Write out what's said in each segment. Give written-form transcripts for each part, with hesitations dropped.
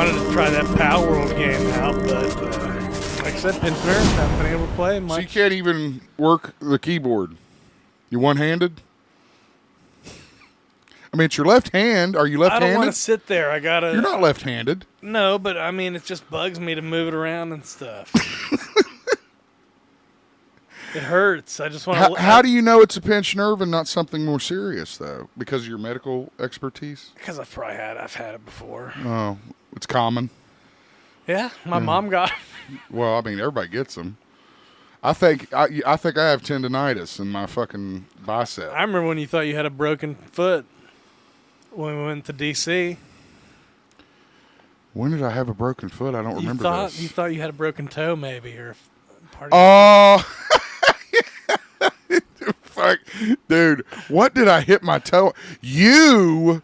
wanted to try that Power World game out, but like I said, pinched nerves, haven't been able to play much. So you can't even work the keyboard. You one-handed? I mean, it's your left hand. Are you left-handed? I don't want to sit there. You're not left-handed. No, but I mean, it just bugs me to move it around and stuff. It hurts. I just want to... How do you know it's a pinched nerve and not something more serious, though? Because of your medical expertise? Because I've had it before. Oh, it's common. Yeah, my mom got it. Well, I mean, everybody gets them. I think I have tendonitis in my fucking bicep. I remember when you thought you had a broken foot when we went to D.C. When did I have a broken foot? I don't remember this. You thought you had a broken toe, maybe, or part of Oh, fuck, dude! What did I hit my toe? You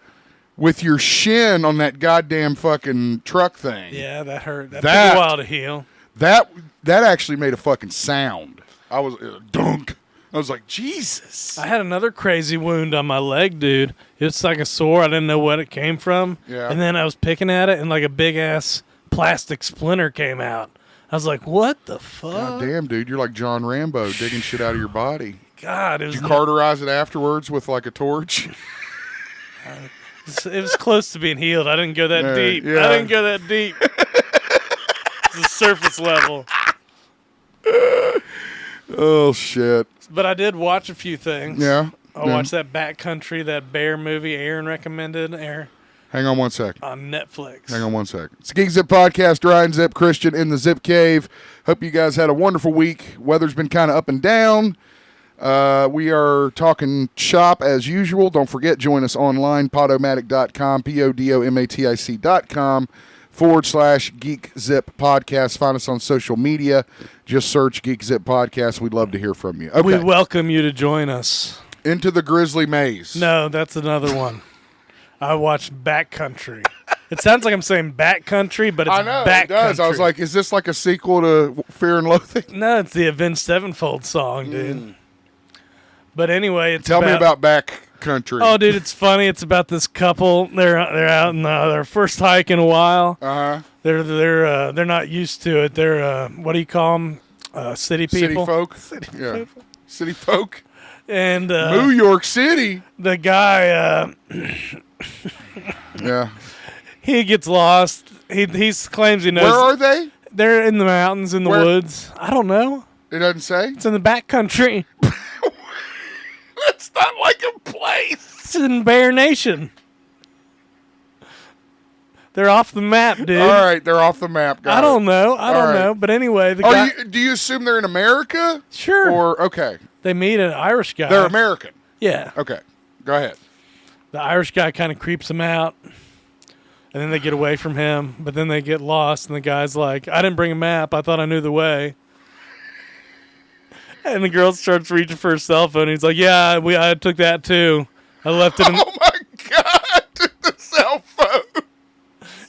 with your shin on that goddamn fucking truck thing. Yeah, that hurt. That took a while to heal. That actually made a fucking sound. I was dunk. I was like, Jesus. I had another crazy wound on my leg, dude. It was like a sore. I didn't know what it came from. Yeah. And then I was picking at it, and like a big-ass plastic splinter came out. I was like, what the fuck? God damn, dude. You're like John Rambo digging shit out of your body. God. Did you cauterize it afterwards with like a torch? It was close to being healed. I didn't go that deep. Yeah. I didn't go that deep. It's the surface level. Oh, shit. But I did watch a few things. Yeah. I watched that Backcountry, that bear movie Aaron recommended. Hang on one second. On Netflix. Hang on one second. It's GeekZip Podcast, Ryan Zip, Christian in the Zip Cave. Hope you guys had a wonderful week. Weather's been kind of up and down. We are talking shop as usual. Don't forget, join us online, podomatic.com, podomatic.com /GeekZip Podcast. Find us on social media. Just search GeekZip Podcast. We'd love to hear from you. Okay. We welcome you to join us. Into the Grizzly Maze. No, that's another one. I watched Backcountry. It sounds like I'm saying Backcountry, but it's I know, Backcountry. it does. I was like, is this like a sequel to Fear and Loathing? No, it's the Avenged Sevenfold song, dude. But anyway, Tell me about Backcountry. Oh, dude, it's funny. It's about this couple. They're out on their first hike in a while. Uh-huh. They're not used to it. They're what do you call them? City people. City folk. City folk. And New York City. The guy. Yeah. He gets lost. He claims he knows. Where are they? They're in the mountains, in the woods. I don't know. It doesn't say? It's in the backcountry. It's not like a place. It's in Bear Nation. They're off the map, dude. All right, they're off the map, guys. I don't know. I don't know. But anyway, the guy... Do you assume they're in America? Sure. Or, okay. They meet an Irish guy. They're American? Yeah. Okay. Go ahead. The Irish guy kind of creeps them out. And then they get away from him. But then they get lost. And the guy's like, I didn't bring a map. I thought I knew the way. And the girl starts reaching for her cell phone. He's like, yeah, I took that too. I left it in... Oh, my God. Took the cell phone.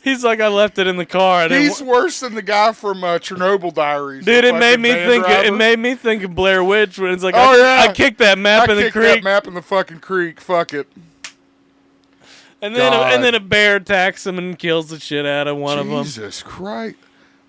He's like, I left it in the car. He's worse than the guy from Chernobyl Diaries. Dude, it made me think of Blair Witch when it's like, I kicked that map in the creek. I kicked that map in the fucking creek. Fuck it. And then a bear attacks him and kills the shit out of one of them. Jesus Christ.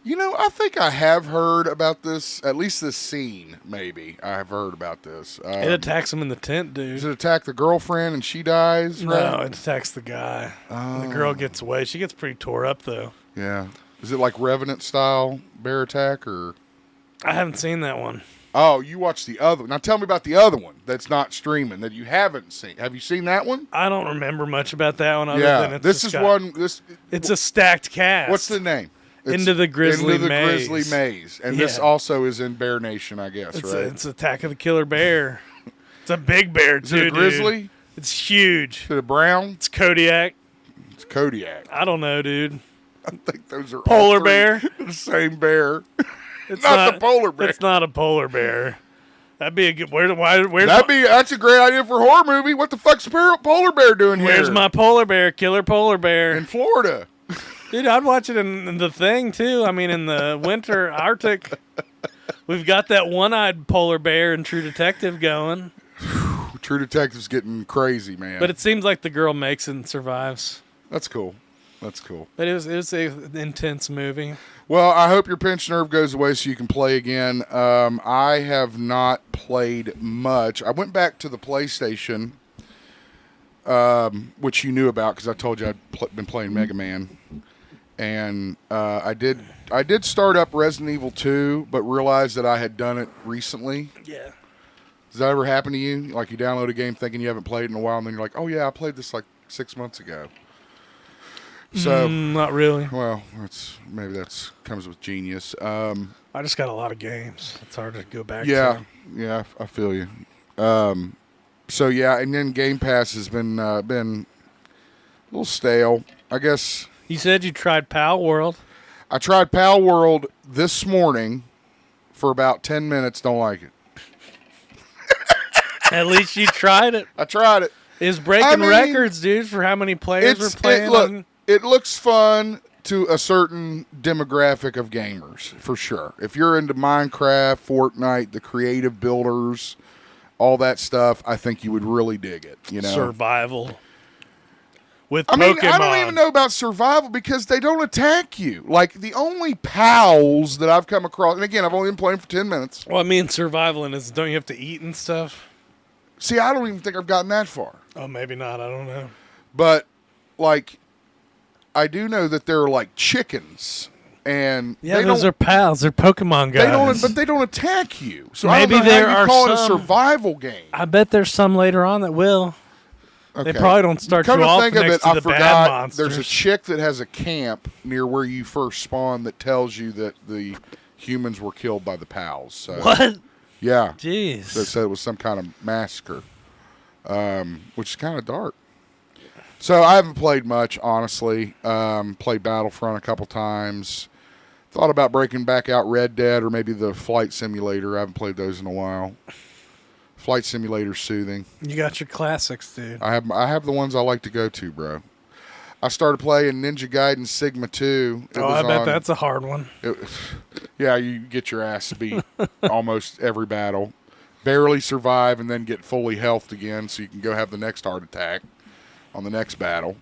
You know, I think I have heard about this, at least this scene, maybe. I have heard about this. It attacks him in the tent, dude. Does it attack the girlfriend and she dies? Right? No, it attacks the guy. Oh. The girl gets away. She gets pretty tore up, though. Yeah. Is it like Revenant style bear attack, or? I haven't seen that one. Oh, you watched the other one. Now tell me about the other one that's not streaming, that you haven't seen. Have you seen that one? I don't remember much about that one. It's a stacked cast. What's the name? Into the Grizzly Maze. And this also is in Bear Nation, I guess, right? It's Attack of the Killer Bear. It's a big bear, too, Is it a grizzly? Dude. It's huge. Is it a brown? It's Kodiak. It's Kodiak. I don't know, dude. I think those are polar bear. The same bear. It's not the polar bear. It's not a polar bear. That'd be a good. That's a great idea for a horror movie. What the fuck's a polar bear doing here? Where's my polar bear? Killer polar bear in Florida. Dude, I'd watch it in the thing too. I mean, in the winter Arctic. We've got that one-eyed polar bear in True Detective going. True Detective's getting crazy, man. But it seems like the girl makes it and survives. That's cool. That's cool. But it was an intense movie. Well, I hope your pinched nerve goes away so you can play again. I have not played much. I went back to the PlayStation, which you knew about because I told you I'd been playing Mega Man. And I did start up Resident Evil 2, but realized that I had done it recently. Yeah. Does that ever happen to you? Like you download a game thinking you haven't played it in a while, and then you're like, oh yeah, I played this like 6 months ago. So not really. Well, maybe that's comes with genius. I just got a lot of games. It's hard to go back Yeah, to. yeah, I feel you. So yeah, and then Game Pass has been a little stale, I guess. You said you tried Pal World. I tried Pal World this morning for about 10 minutes. Don't like it. At least you tried it. I tried it. It's breaking records, dude, for how many players were playing. It looks fun to a certain demographic of gamers, for sure. If you're into Minecraft, Fortnite, the creative builders, all that stuff, I think you would really dig it. You know, survival. With I mean, Pokemon. I don't even know about survival because they don't attack you. Like, the only pals that I've come across, and again, I've only been playing for 10 minutes. Well, I mean, survival in is, don't you have to eat and stuff? See, I don't even think I've gotten that far. Oh, maybe not. I don't know. But, like, I do know that there are, like, chickens. And yeah, those are pals. They're Pokemon guys. But they don't attack you. So maybe I don't know there how you are call it a some survival game. I bet there's some later on that will. Okay. They probably don't start you off next to the bad monsters. There's a chick that has a camp near where you first spawn that tells you that the humans were killed by the pals. So, what? Yeah. Jeez. That said it was some kind of massacre, which is kind of dark. So I haven't played much, honestly. Played Battlefront a couple times. Thought about breaking back out Red Dead or maybe the Flight Simulator. I haven't played those in a while. Flight Simulator's soothing. You got your classics, dude. I have the ones I like to go to, bro. I started playing Ninja Gaiden Sigma 2. I bet that's a hard one. Yeah, you get your ass beat almost every battle. Barely survive and then get fully healthed again so you can go have the next heart attack on the next battle.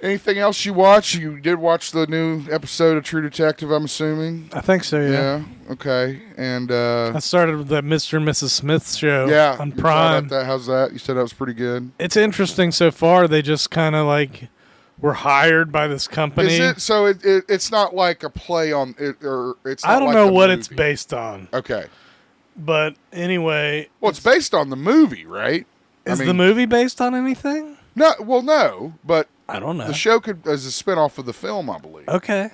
Anything else you watch? You did watch the new episode of True Detective, I'm assuming? I think so, yeah. Yeah, okay. And I started with that Mr. and Mrs. Smith show on you Prime. That. How's that? You said that was pretty good. It's interesting so far. They just kind of like were hired by this company. Is it? So it's not like a play on it, or it's not I don't like know what movie. it's based on. Okay. But anyway. Well, it's based on the movie, right? Is the movie based on anything? No, but I don't know. The show could as a spinoff of the film, I believe. Okay.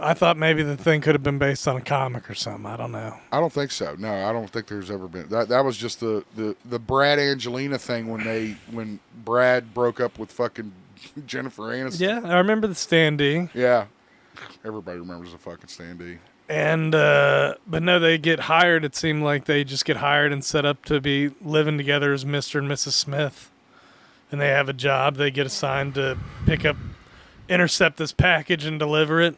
I thought maybe the thing could have been based on a comic or something. I don't know. I don't think so. No, I don't think there's ever been that was just the Brad Angelina thing when Brad broke up with fucking Jennifer Aniston. Yeah, I remember the standee. Yeah. Everybody remembers the fucking standee. And but no, they get hired. It seemed like they just get hired and set up to be living together as Mr. and Mrs. Smith. And they have a job. They get assigned to intercept this package and deliver it.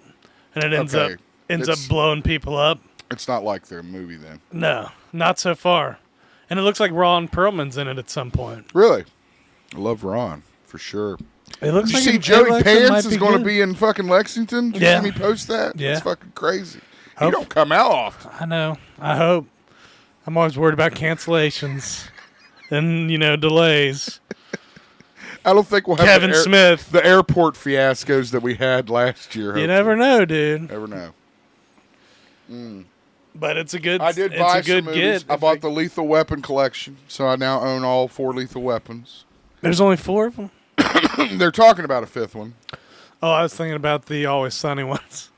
And it ends up blowing people up. It's not like their movie then. No, not so far. And it looks like Ron Perlman's in it at some point. Really? I love Ron, for sure. It looks Did you see Joey Pants is going to be in fucking Lexington? Did you see me post that? Yeah. It's fucking crazy. He don't come out often. I know. I hope. I'm always worried about cancellations and, delays. I don't think we'll have Kevin Smith. The airport fiascos that we had last year. You never know, dude. Never know. But it's a good. I did buy a good some movies. get. I bought the Lethal Weapon collection, so I now own all 4 Lethal Weapons. There's only 4 of them? They're talking about a 5th one. Oh, I was thinking about the Always Sunny ones.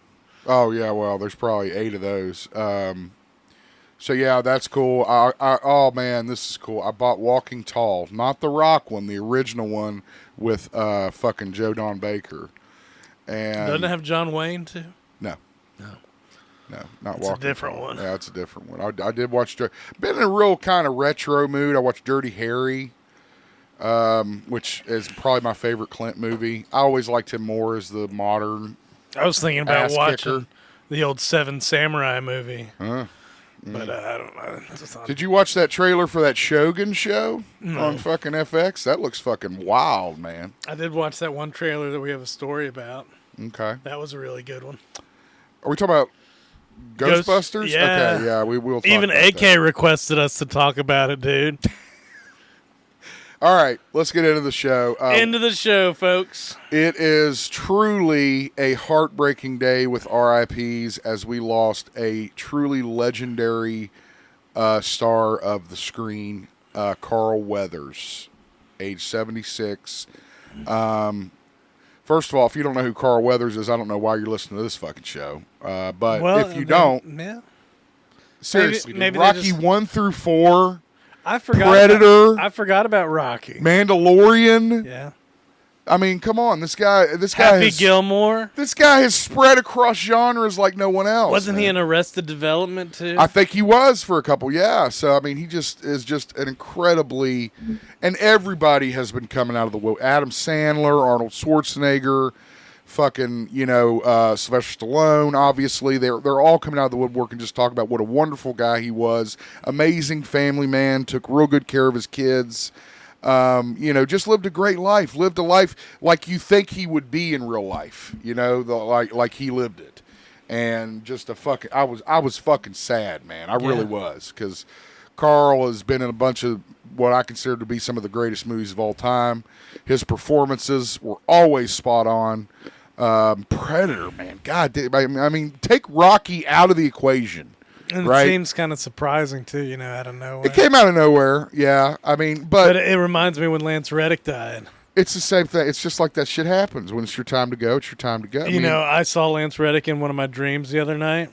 Oh, yeah, well, there's probably 8 of those. So, yeah, that's cool. Oh, man, this is cool. I bought Walking Tall. Not the Rock one, the original one with fucking Joe Don Baker. And doesn't it have John Wayne, too? No, not it's Walking Tall. It's a different one. Yeah, it's a different one. I did watch... Been in a real kind of retro mood. I watched Dirty Harry, which is probably my favorite Clint movie. I always liked him more as the modern I was thinking about watching kicker. the old Seven Samurai movie. But I don't know. It's on- Did you watch that trailer for that Shogun show No. on fucking FX? That looks fucking wild, man. I did watch that one trailer that we have a story about. Okay. That was a really good one. Are we talking about Ghostbusters? Yeah. Okay, yeah, we will talk Even about AK that. requested us to talk about it, dude. All right, let's get into the show. Into the show, folks. It is truly a heartbreaking day with RIPs as we lost a truly legendary star of the screen, Carl Weathers, age 76. First of all, if you don't know who Carl Weathers is, I don't know why you're listening to this fucking show. But if you don't, yeah. seriously, maybe dude, they Rocky just- 1 through 4, I forgot. Predator. I forgot about Rocky. Mandalorian. Yeah. I mean, come on, this guy Happy has, Gilmore. this guy has spread across genres like no one else. Wasn't he man. in Arrested Development too? I think he was for a couple, yeah. So I mean, he just is just an incredibly, and everybody has been coming out of the wood. Adam Sandler, Arnold Schwarzenegger, fucking Sylvester Stallone. Obviously, they're all coming out of the woodwork and just talking about what a wonderful guy he was. Amazing family man, took real good care of his kids. Just lived a great life. Lived a life like you think he would be in real life. Like he lived it. And just I was fucking sad, man. I really was, because Carl has been in a bunch of what I consider to be some of the greatest movies of all time. His performances were always spot on. Predator, man, God, I mean, take Rocky out of the equation. And right? It seems kind of surprising too, out of nowhere. It came out of nowhere, yeah. I mean, but it reminds me when Lance Reddick died. It's the same thing. It's just like that shit happens. When it's your time to go, it's your time to go. I saw Lance Reddick in one of my dreams the other night.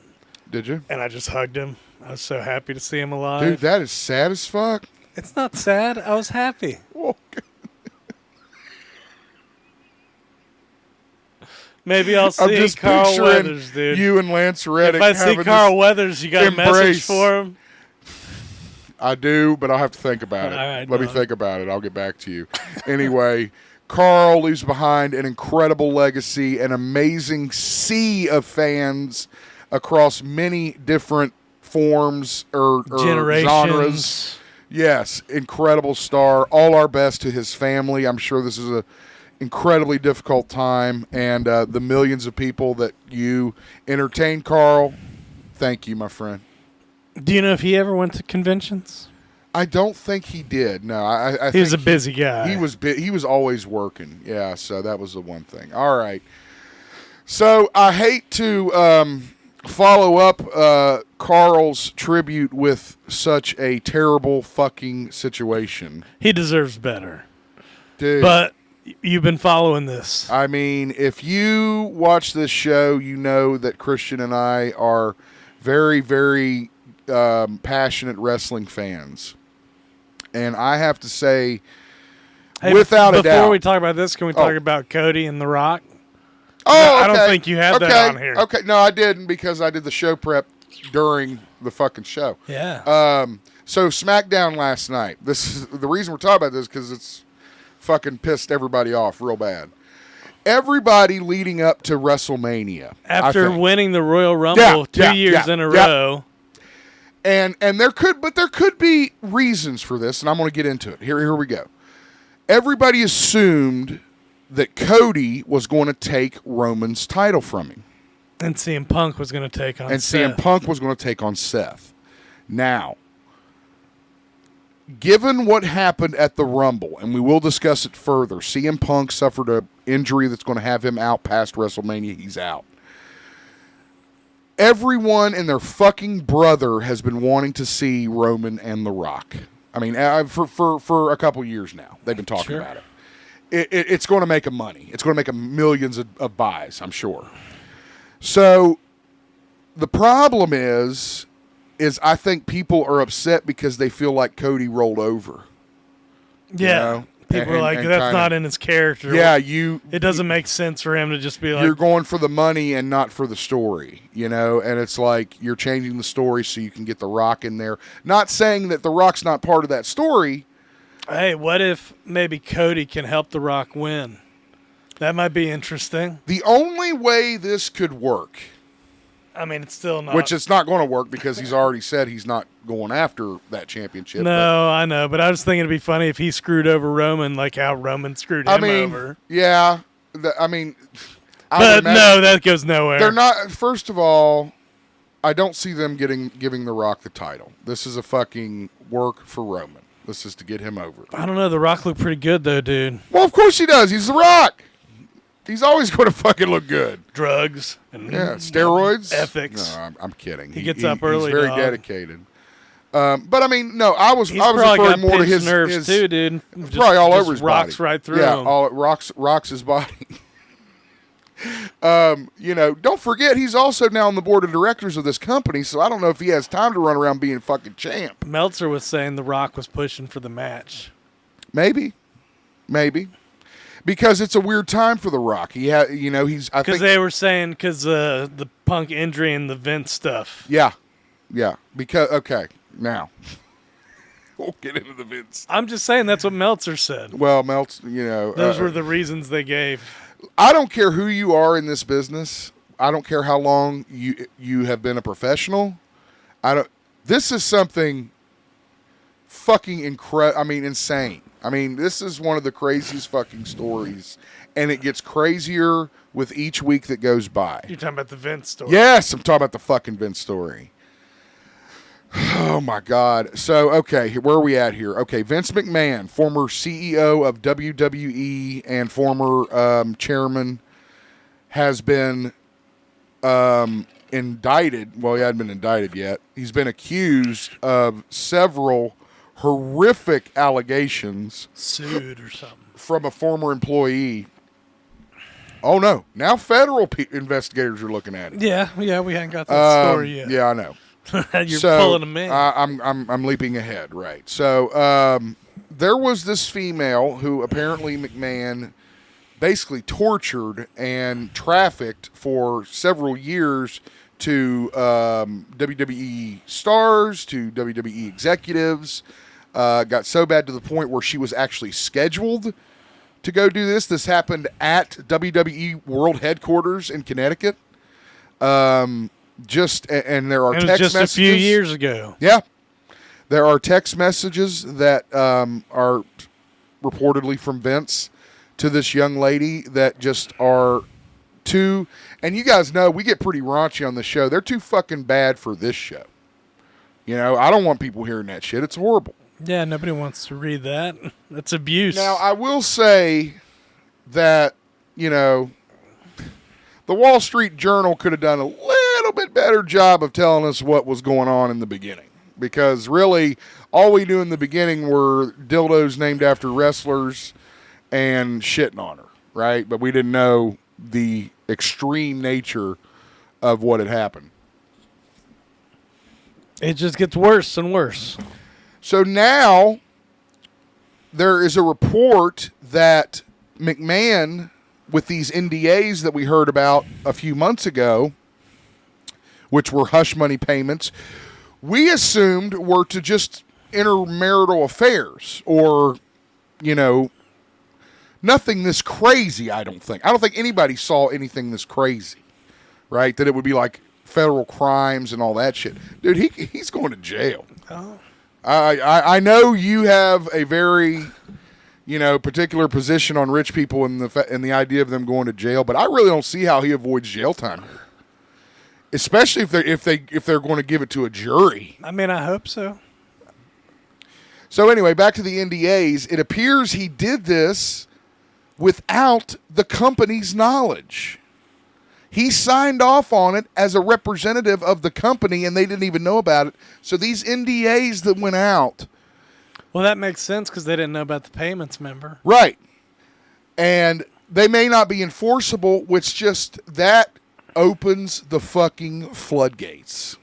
Did you? And I just hugged him. I was so happy to see him alive. Dude, that is sad as fuck. It's not sad. I was happy. Maybe I'll see I'm just Carl picturing Weathers, dude. you and Lance Reddick. If I see Carl Weathers, you got a message for him? I do, but I'll have to think about it. All right, Let me think about it. I'll get back to you. Anyway, Carl leaves behind an incredible legacy, an amazing sea of fans across many different forms or Generations. genres. Yes, incredible star. All our best to his family. I'm sure this is a incredibly difficult time, and the millions of people that you entertain, Carl, thank you, my friend. Do you know if he ever went to conventions? I don't think he did. No, I He think was a busy guy. He was always working. Yeah, so that was the one thing. All right. So I hate to follow up Carl's tribute with such a terrible fucking situation. He deserves better. Dude. But you've been following this. I mean, if you watch this show, you know that Christian and I are very, very passionate wrestling fans. And I have to say, without a doubt. Before we talk about this, can we talk about Cody and The Rock? Oh, I don't think you had that on here. Okay, no, I didn't, because I did the show prep during the fucking show. Yeah. So SmackDown last night. This is the reason we're talking about this, because it's fucking pissed everybody off real bad. Everybody leading up to WrestleMania, after winning the Royal Rumble 2 years in a row. And there could be reasons for this, and I'm going to get into it. Here we go. Everybody assumed that Cody was going to take Roman's title from him. And CM Punk was going to take on Seth. CM Punk was going to take on Seth. Now, given what happened at the Rumble, and we will discuss it further, CM Punk suffered an injury that's going to have him out past WrestleMania. He's out. Everyone and their fucking brother has been wanting to see Roman and The Rock. I mean, for a couple years now, they've been talking about it. It's going to make them money. It's going to make them millions of buys, I'm sure. So the problem is I think people are upset because they feel like Cody rolled over. Yeah. People are like, that's not in his character. Yeah, it doesn't make sense for him to just be like, you're going for the money and not for the story, and it's like you're changing the story so you can get The Rock in there. Not saying that The Rock's not part of that story. Hey, what if maybe Cody can help The Rock win? That might be interesting. The only way this could work I mean, it's still not. Which it's not going to work because he's already said he's not going after that championship. No, I know, but I was thinking it'd be funny if he screwed over Roman like how Roman screwed him over. Yeah. But no, that goes nowhere. They're not. First of all, I don't see them giving The Rock the title. This is a fucking work for Roman. This is to get him over. I don't know. The Rock looked pretty good though, dude. Well, of course he does. He's The Rock. He's always going to fucking look good. Drugs and steroids, ethics. No, I'm kidding. He gets up early. He's very dedicated. But I mean, no, I was probably referring more to his nerves too, dude. Probably all over his rocks body. Right through. Yeah, him. all rocks his body. Don't forget he's also now on the board of directors of this company, so I don't know if he has time to run around being fucking champ. Meltzer was saying The Rock was pushing for the match. Maybe. Because it's a weird time for The Rock. He had, he's. Because they were saying the Punk injury and the Vince stuff. Yeah. Because now we'll get into the Vince. I'm just saying that's what Meltzer said. Well, those were the reasons they gave. I don't care who you are in this business. I don't care how long you have been a professional. This is something fucking incredible. I mean, insane. I mean, this is one of the craziest fucking stories, and it gets crazier with each week that goes by. You're talking about the Vince story. Yes, I'm talking about the fucking Vince story. Oh, my God. So, okay, where are we at here? Okay, Vince McMahon, former CEO of WWE and former chairman, has been indicted. Well, he hadn't been indicted yet. He's been accused of several horrific allegations. Sued or something. From a former employee. Oh, no. Now federal investigators are looking at it. Yeah, we haven't got that story yet. Yeah, I know. You're pulling them in. I'm leaping ahead, right? So there was this female who apparently McMahon basically tortured and trafficked for several years to WWE stars, to WWE executives. Got so bad to the point where she was actually scheduled to go do this. This happened at WWE World Headquarters in Connecticut. And there are text messages. Just a few years ago. Yeah. There are text messages that are reportedly from Vince to this young lady that just are too, and you guys know we get pretty raunchy on the show. They're too fucking bad for this show. I don't want people hearing that shit. It's horrible. Yeah, nobody wants to read that. That's abuse. Now, I will say that, the Wall Street Journal could have done a little bit better job of telling us what was going on in the beginning. Because really, all we knew in the beginning were dildos named after wrestlers and shitting on her, right? But we didn't know the extreme nature of what had happened. It just gets worse and worse. So now there is a report that McMahon, with these NDAs that we heard about a few months ago, which were hush money payments, we assumed were to just intermarital affairs or, nothing this crazy, I don't think. I don't think anybody saw anything this crazy, right? That it would be like federal crimes and all that shit. Dude, he's going to jail. Oh. I know you have a very, particular position on rich people and the idea of them going to jail, but I really don't see how he avoids jail time here. Especially if they're going to give it to a jury. I mean, I hope so. So anyway, back to the NDAs. It appears he did this without the company's knowledge. He signed off on it as a representative of the company, and they didn't even know about it. So these NDAs that went out. Well, that makes sense because they didn't know about the payments, remember? Right. And they may not be enforceable, which just that opens the fucking floodgates.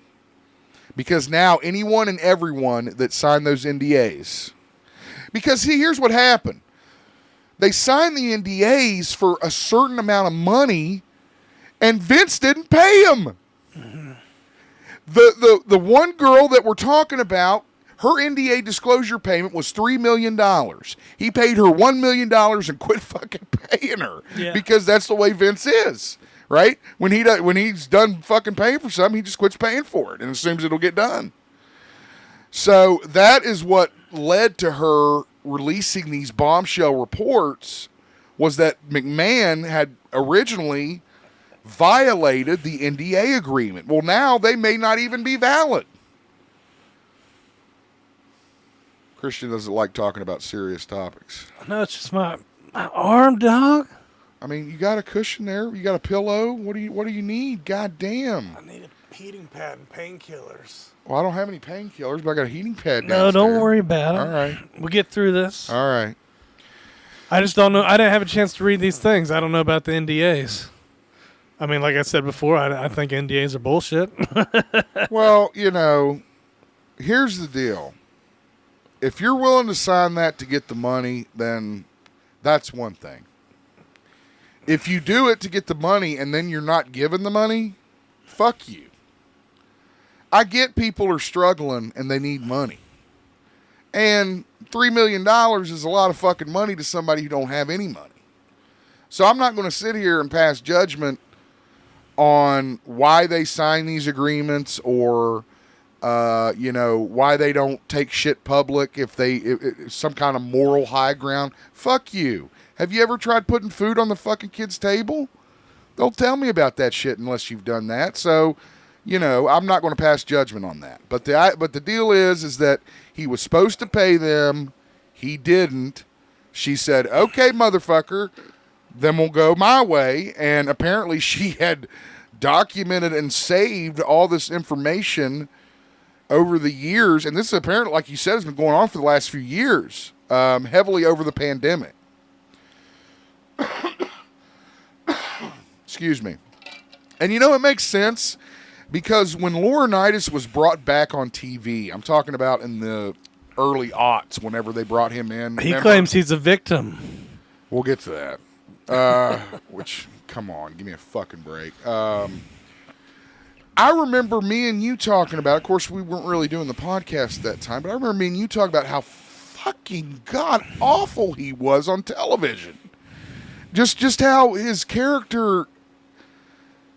Because now anyone and everyone that signed those NDAs. Because here's what happened. They signed the NDAs for a certain amount of money, and Vince didn't pay him. Mm-hmm. The one girl that we're talking about, her NDA disclosure payment was $3 million. He paid her $1 million and quit fucking paying her. Yeah. Because that's the way Vince is. right? When he's done fucking paying for something, he just quits paying for it and assumes it'll get done. So that is what led to her releasing these bombshell reports, was that McMahon had originally violated the NDA agreement. Well, now they may not even be valid. Christian doesn't like talking about serious topics. No, it's just my arm, dog. I mean, you got a cushion there. You got a pillow. What do you need? God damn. I need a heating pad and painkillers. Well, I don't have any painkillers, but I got a heating pad No, downstairs. don't worry about it. All right. We'll get through this. All right. I just don't know. I didn't have a chance to read these things. I don't know about the NDAs. I mean, like I said before, I think NDAs are bullshit. Well, here's the deal. If you're willing to sign that to get the money, then that's one thing. If you do it to get the money and then you're not given the money, fuck you. I get people are struggling and they need money. And $3 million is a lot of fucking money to somebody who don't have any money. So I'm not going to sit here and pass judgment on why they sign these agreements or, why they don't take shit public if some kind of moral high ground. Fuck you. Have you ever tried putting food on the fucking kid's table? Don't tell me about that shit unless you've done that. So, I'm not going to pass judgment on that. But the deal is that he was supposed to pay them. He didn't. She said, okay, motherfucker, then we'll go my way. And apparently she had documented and saved all this information over the years. And this is apparently, like you said, has been going on for the last few years, heavily over the pandemic. Excuse me. And it makes sense because when Laurinaitis was brought back on TV, I'm talking about in the early aughts, whenever they brought him in. He claims he's a victim. We'll get to that. Which, come on, give me a fucking break. I remember me and you talking about, of course, we weren't really doing the podcast that time, but I remember me and you talking about how fucking god awful he was on television. Just how his character,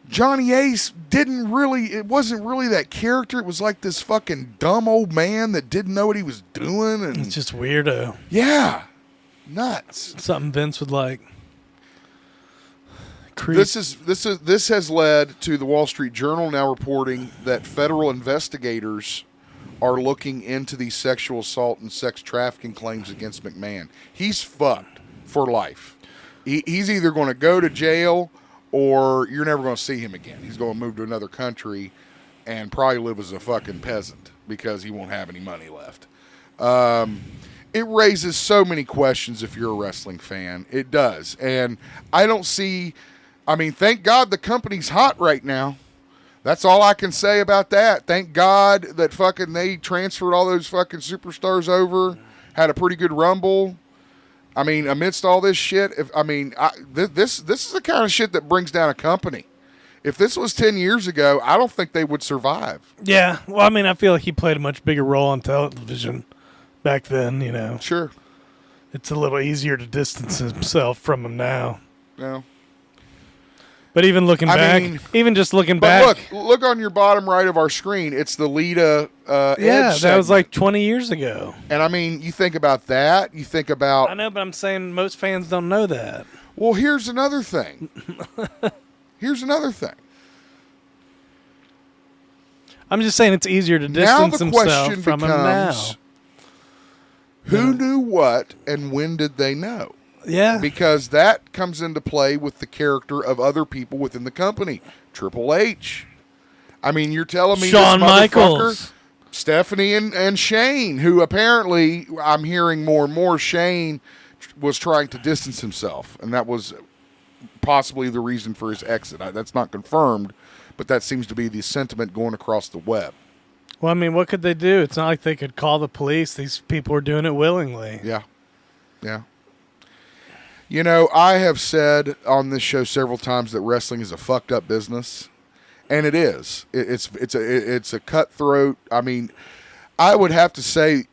Johnny Ace, it wasn't really that character. It was like this fucking dumb old man that didn't know what he was doing. And it's just weirdo. Yeah. Nuts. Something Vince would like. This has led to the Wall Street Journal now reporting that federal investigators are looking into these sexual assault and sex trafficking claims against McMahon. He's fucked for life. He's either going to go to jail or you're never going to see him again. He's going to move to another country and probably live as a fucking peasant because he won't have any money left. It raises so many questions if you're a wrestling fan. It does. And I don't see... thank God the company's hot right now. That's all I can say about that. Thank God that fucking they transferred all those fucking superstars over, had a pretty good rumble. Amidst all this shit, this is the kind of shit that brings down a company. If this was 10 years ago, I don't think they would survive. Yeah. Well, I feel like he played a much bigger role on television back then, Sure. It's a little easier to distance himself from him now. Yeah. But even looking back, look on your bottom right of our screen. It's the Lita Edge that was like 20 years ago. And you think about that. You think about... I know, but I'm saying most fans don't know that. Well, here's another thing. I'm just saying it's easier to distance himself from him now. Who knew what and when did they know? Yeah. Because that comes into play with the character of other people within the company. Triple H. You're telling me Shawn this Michaels, Stephanie and Shane, who apparently I'm hearing more and more Shane was trying to distance himself. And that was possibly the reason for his exit. That's not confirmed, but that seems to be the sentiment going across the web. Well, what could they do? It's not like they could call the police. These people are doing it willingly. Yeah. Yeah. I have said on this show several times that wrestling is a fucked up business, and it is. It's a cutthroat. I would have to say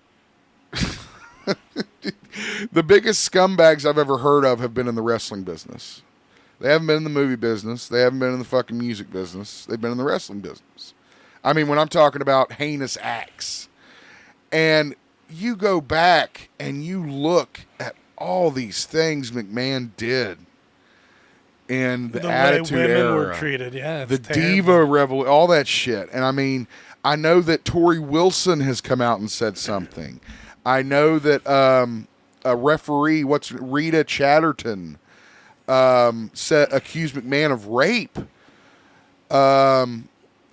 the biggest scumbags I've ever heard of have been in the wrestling business. They haven't been in the movie business. They haven't been in the fucking music business. They've been in the wrestling business. I mean, when I'm talking about heinous acts. And you go back and you look at all these things McMahon did in the Attitude way women Era. were treated, yeah. The Terrible. Diva Revolution, all that shit. And I mean, I know that Tori Wilson has come out and said something. I know that a referee, Rita Chatterton, accused McMahon of rape.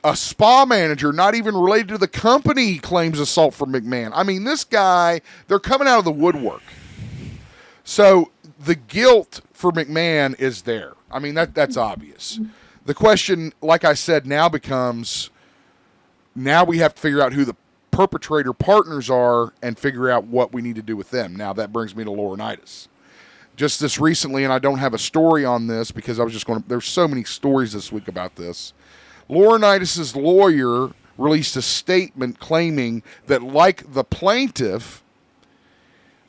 A spa manager, not even related to the company, claims assault from McMahon. I mean, this guy, they're coming out of the woodwork. So the guilt for McMahon is there. I mean, that's obvious. The question, like I said, now becomes, now we have to figure out who the perpetrator partners are and figure out what we need to do with them. Now, that brings me to Laurinaitis. Just this recently, and I don't have a story on this because I was just going to, there's so many stories this week about this. Laurinaitis' lawyer released a statement claiming that, like the plaintiff,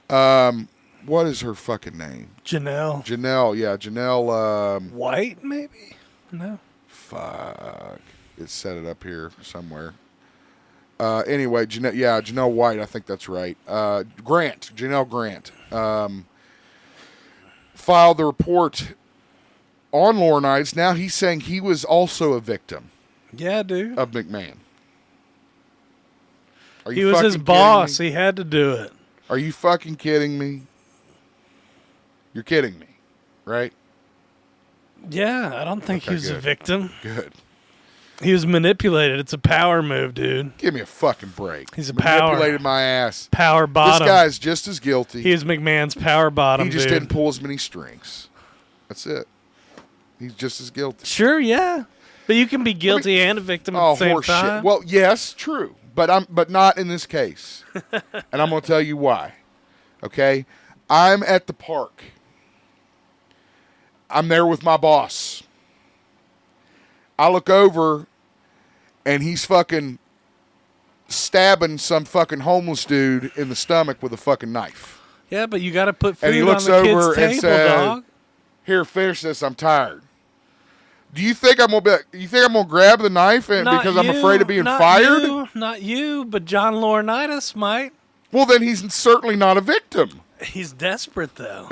what is her fucking name? Janelle. Janelle. White, maybe? No. Fuck. It set it up here somewhere. Anyway, Janelle White, I think that's right. Janelle Grant, filed the report on Laurinaitis. Now he's saying he was also a victim. Yeah, dude. Of McMahon. He was his boss. He had to do it. Are you fucking kidding me? You're kidding me, right? Yeah, I don't think he was a victim. Good. He was manipulated. It's a power move, dude. Give me a fucking break. He's a manipulated my ass. Power bottom. This guy's just as guilty. He was McMahon's power bottom, He just dude. didn't pull as many strings. That's it. He's just as guilty. Sure, yeah. But you can be guilty and a victim at the same time. Shit. Well, yes, true. But not in this case. And I'm going to tell you why. Okay? I'm at the park. I'm there with my boss. I look over and he's fucking stabbing some fucking homeless dude in the stomach with a fucking knife. Yeah, but you got to put food and he looks on the over kid's and table, said, dog. "Here, finish this. I'm tired." Do you think I'm gonna grab the knife because I'm afraid of being fired? Not you, but John Laurinaitis might. Well, then he's certainly not a victim. He's desperate, though.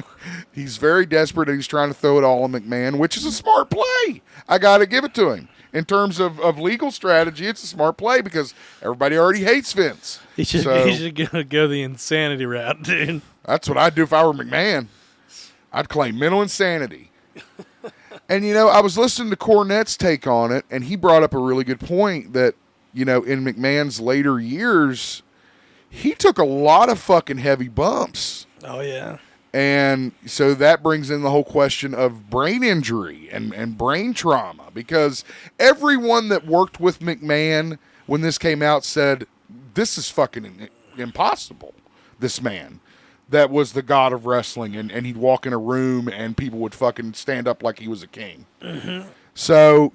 He's very desperate, and he's trying to throw it all on McMahon, which is a smart play. I got to give it to him. In terms of legal strategy, it's a smart play because everybody already hates Vince. He should go the insanity route, dude. That's what I'd do if I were McMahon. I'd claim mental insanity. And, I was listening to Cornette's take on it, and he brought up a really good point that, in McMahon's later years, he took a lot of fucking heavy bumps. Oh, yeah. And so that brings in the whole question of brain injury and brain trauma, because everyone that worked with McMahon when this came out said, this is fucking impossible, this man that was the god of wrestling, and he'd walk in a room and people would fucking stand up like he was a king. Mm-hmm. So,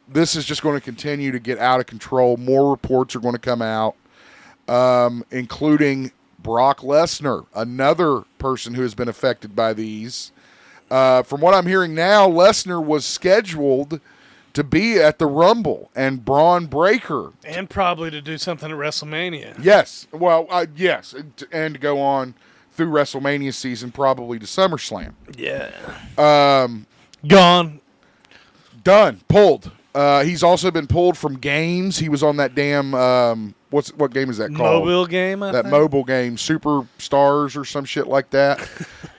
this is just going to continue to get out of control. More reports are going to come out, including Brock Lesnar, another person who has been affected by these. From what I'm hearing now, Lesnar was scheduled to be at the Rumble, and Braun Breaker. And probably to do something at WrestleMania. Yes. Well, yes. And to go on through WrestleMania season, probably to SummerSlam. Yeah. Gone. Done. Pulled. He's also been pulled from games. He was on that damn, what game is that called? Mobile game, I think? Mobile game, Superstars or some shit like that.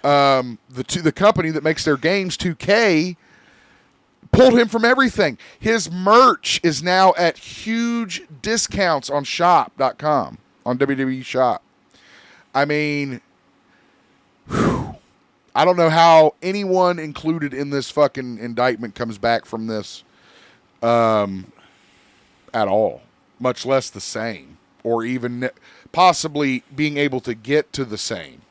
The company that makes their games, 2K, pulled him from everything. His merch is now at huge discounts on shop.com, on WWE Shop. I mean, I don't know how anyone included in this fucking indictment comes back from this at all, much less the same, or even possibly being able to get to the same.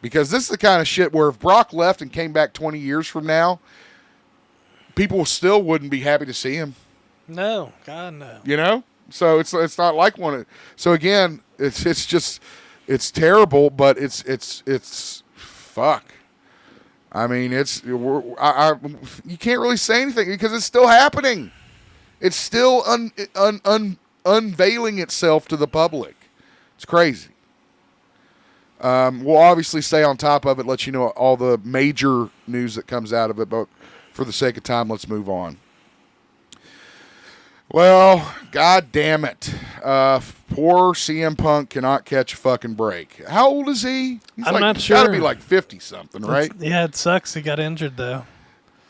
Because this is the kind of shit where if Brock left and came back 20 years from now, people still wouldn't be happy to see him. No, God, no. So it's not like one. So again, it's terrible, but it's fuck. I mean, you can't really say anything because it's still happening. It's still unveiling itself to the public. It's crazy. We'll obviously stay on top of it, let you know all the major news that comes out of it, but for the sake of time, let's move on. Well, god damn it. Poor CM Punk cannot catch a fucking break. How old is he? I'm not sure. He's got to be like 50-something, right? Yeah, it sucks. He got injured, though.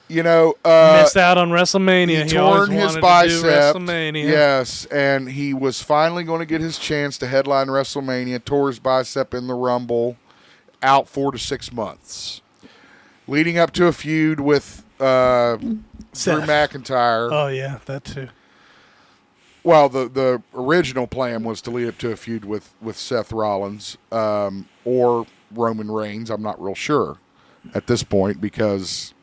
You know, missed out on WrestleMania. He torn his bicep. To do WrestleMania. Yes, and he was finally going to get his chance to headline WrestleMania. Tore his bicep in the Rumble. Out 4 to 6 months, leading up to a feud with Drew McIntyre. Oh yeah, that too. Well, the original plan was to lead up to a feud with Seth Rollins or Roman Reigns. I'm not real sure at this point because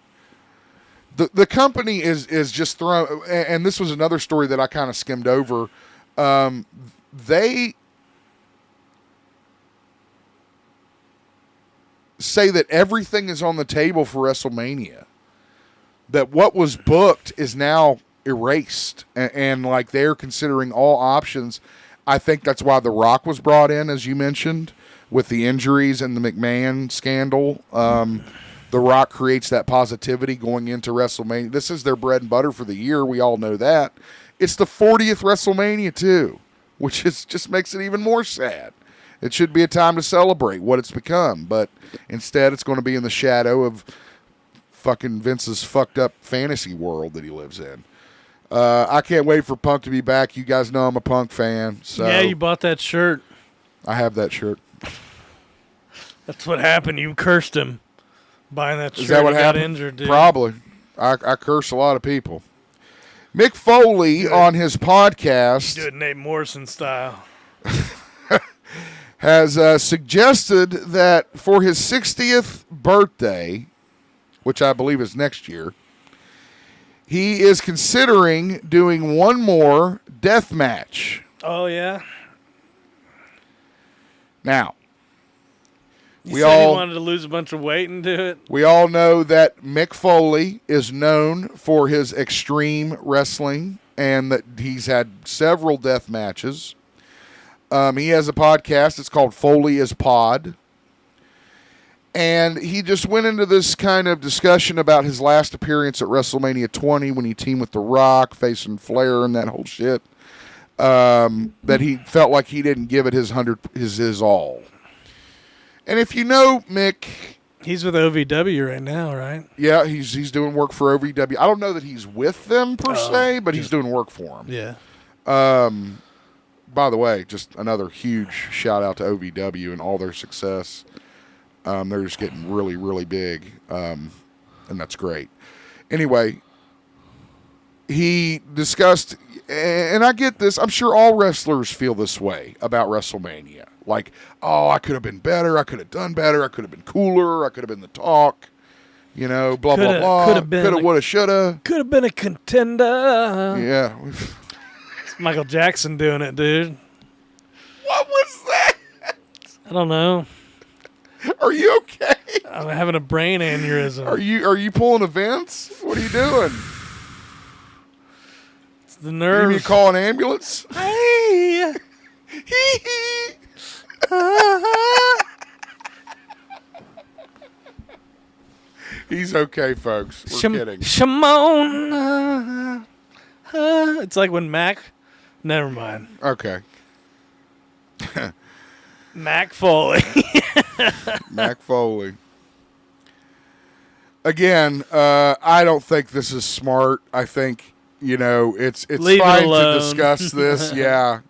the company is just thrown. And this was another story that I kind of skimmed over. They say that everything is on the table for WrestleMania. That what was booked is now erased, and like they're considering all options. I think that's why The Rock was brought in, as you mentioned, with the injuries and the McMahon scandal. The Rock creates that positivity going into WrestleMania. This is their bread and butter for the year. We all know that. It's the 40th WrestleMania too, which just makes it even more sad. It should be a time to celebrate what it's become, but instead it's going to be in the shadow of fucking Vince's fucked up fantasy world that he lives in. I can't wait for Punk to be back. You guys know I'm a Punk fan. So yeah, you bought that shirt. I have that shirt. That's what happened. You cursed him buying that shirt. Is that what happened? Got injured, dude. Probably. I curse a lot of people. Mick Foley on his podcast. Do it Nate Morrison style. Has suggested that for his 60th birthday, which I believe is next year, he is considering doing one more death match. Oh, yeah? Now, he wanted to lose a bunch of weight and do it? We all know that Mick Foley is known for his extreme wrestling and that he's had several death matches. He has a podcast. It's called Foley is Pod. And he just went into this kind of discussion about his last appearance at WrestleMania 20 when he teamed with The Rock, facing Flair and that whole shit. That he felt like he didn't give it his all. And if you know Mick... He's with OVW right now, right? Yeah, he's doing work for OVW. I don't know that he's with them per se, but he's doing work for them. Yeah. By the way, just another huge shout out to OVW and all their success. They're just getting really, really big, and that's great. Anyway, he discussed, and I get this, I'm sure all wrestlers feel this way about WrestleMania. Like, oh, I could have been better, I could have done better, I could have been cooler, I could have been the talk, you know, blah, blah, blah. Could have, would have, should have. Could have been a contender. Yeah. It's Michael Jackson doing it, dude. What was that? I don't know. Are you okay? I'm having a brain aneurysm. Are you pulling events? What are you doing? It's the nerves. You need to call an ambulance? Hey. He's okay, folks. We're kidding. Shimon. It's like when Mac... Never mind. Okay. Mac Foley. Mac Foley. Again, I don't think this is smart. I think, it's fine to discuss this. Yeah.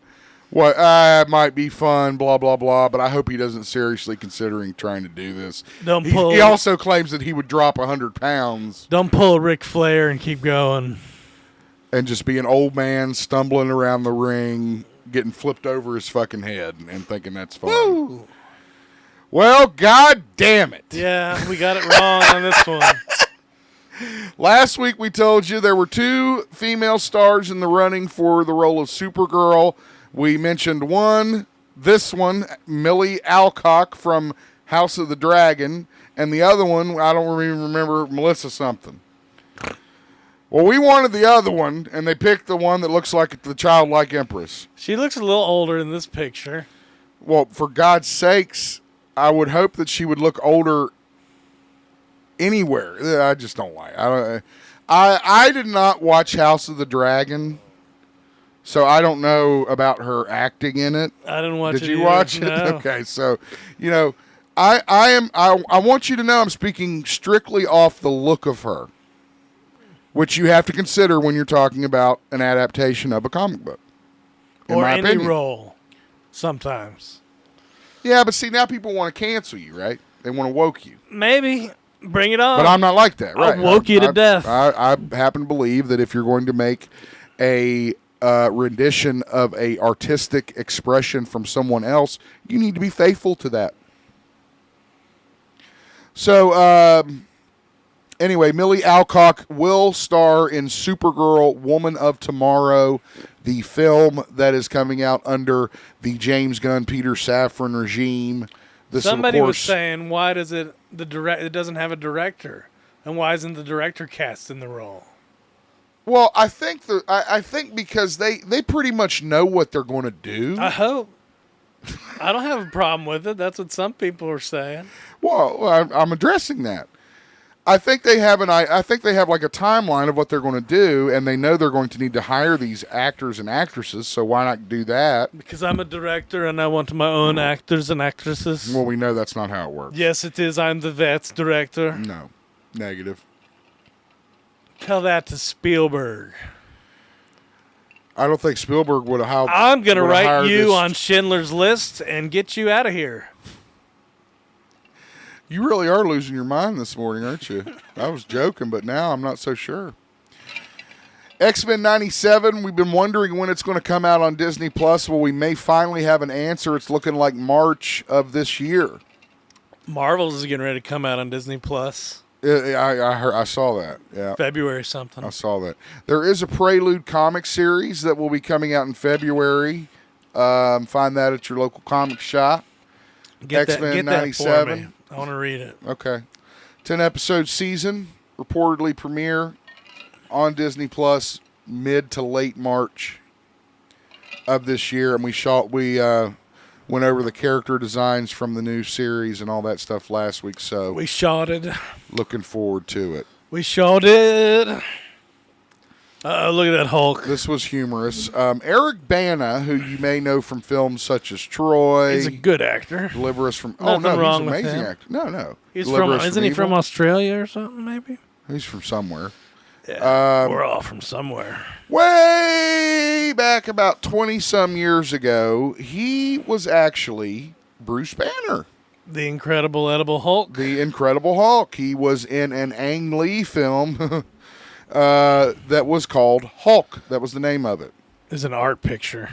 It might be fun, blah, blah, blah, but I hope he doesn't seriously considering trying to do this. He also claims that he would drop 100 pounds. Don't pull a Ric Flair and keep going. And just be an old man stumbling around the ring, getting flipped over his fucking head and thinking that's fun. Woo! Well, god damn it. Yeah, we got it wrong on this one. Last week we told you there were 2 female stars in the running for the role of Supergirl. We mentioned this one, Millie Alcock from House of the Dragon, and the other one, I don't even remember, Melissa something. Well, we wanted the other one, and they picked the one that looks like the childlike Empress. She looks a little older in this picture. Well, for God's sakes, I would hope that she would look older anywhere. I just don't like it. I did not watch House of the Dragon, so I don't know about her acting in it. I didn't watch it. Did you watch it? No. Okay, so, I want you to know I'm speaking strictly off the look of her, which you have to consider when you're talking about an adaptation of a comic book. Or any role, sometimes. Yeah, but see, now people want to cancel you, right? They want to woke you. Maybe. Bring it on. But I'm not like that, right? I'll woke you to death. I happen to believe that if you're going to make a rendition of a artistic expression from someone else, you need to be faithful to that. So, anyway, Millie Alcock will star in Supergirl, Woman of Tomorrow, the film that is coming out under the James Gunn, Peter Safran regime. Somebody was saying, why does it doesn't have a director, and why isn't the director cast in the role? Well, I think because they pretty much know what they're going to do. I hope. I don't have a problem with it. That's what some people are saying. Well, I'm addressing that. I think they have like a timeline of what they're going to do, and they know they're going to need to hire these actors and actresses. So why not do that? Because I'm a director and I want my own actors and actresses. Well, we know that's not how it works. Yes, it is. I'm the vet's director. No, negative. Tell that to Spielberg. I don't think Spielberg would have. I'm going to write you on Schindler's List and get you out of here. You really are losing your mind this morning, aren't you? I was joking, but now I'm not so sure. X-Men 97, we've been wondering when it's going to come out on Disney+. Well, we may finally have an answer. It's looking like March of this year. Marvel's is getting ready to come out on Disney+. I saw that. Yeah, February something. I saw that. There is a Prelude comic series that will be coming out in February. Find that at your local comic shop. X-Men 97. For me. I want to read it. Okay. 10-episode season, reportedly premiere on Disney Plus mid to late March of this year. And we went over the character designs from the new series and all that stuff last week. So we shotted. Looking forward to it. We shotted. Look at that Hulk. This was humorous. Eric Bana, who you may know from films such as Troy. He's a good actor. Deliver Us from... Nothing he's wrong an with amazing him. actor. No. He's isn't he from Australia or something, maybe? He's from somewhere. Yeah, we're all from somewhere. Way back about 20-some years ago, he was actually Bruce Banner. The Incredible Edible Hulk. The Incredible Hulk. He was in an Ang Lee film that was called Hulk. That was the name of it. It's an art picture.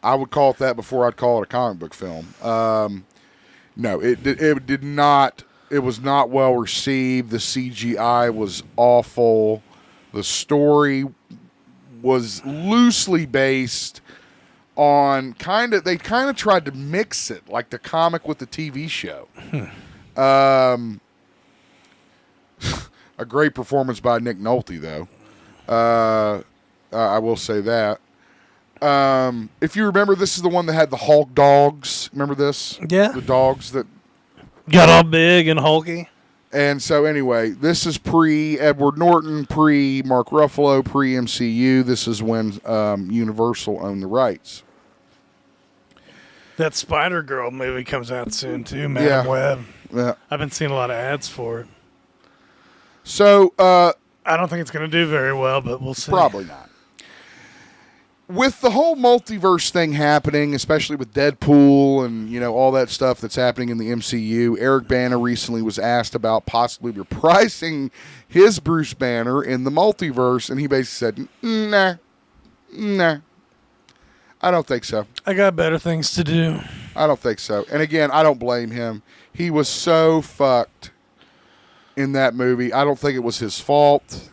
I would call it that before I'd call it a comic book film. No, it did not. It was not well received. The CGI was awful. The story was loosely based on they kind of tried to mix it, like the comic with the TV show. A great performance by Nick Nolte, though. I will say that. If you remember, this is the one that had the Hulk dogs. Remember this? Yeah. The dogs that got all big and hulky. And so anyway, this is pre-Edward Norton, pre-Mark Ruffalo, pre-MCU. This is when Universal owned the rights. That Spider-Girl movie comes out soon, too, Madam Web. Yeah. I've been seeing a lot of ads for it. So I don't think it's going to do very well, but we'll see. Probably not. With the whole multiverse thing happening, especially with Deadpool and all that stuff that's happening in the MCU, Eric Bana recently was asked about possibly reprising his Bruce Banner in the multiverse, and he basically said, nah, I don't think so. I got better things to do. I don't think so. And again, I don't blame him. He was so fucked in that movie. I don't think it was his fault.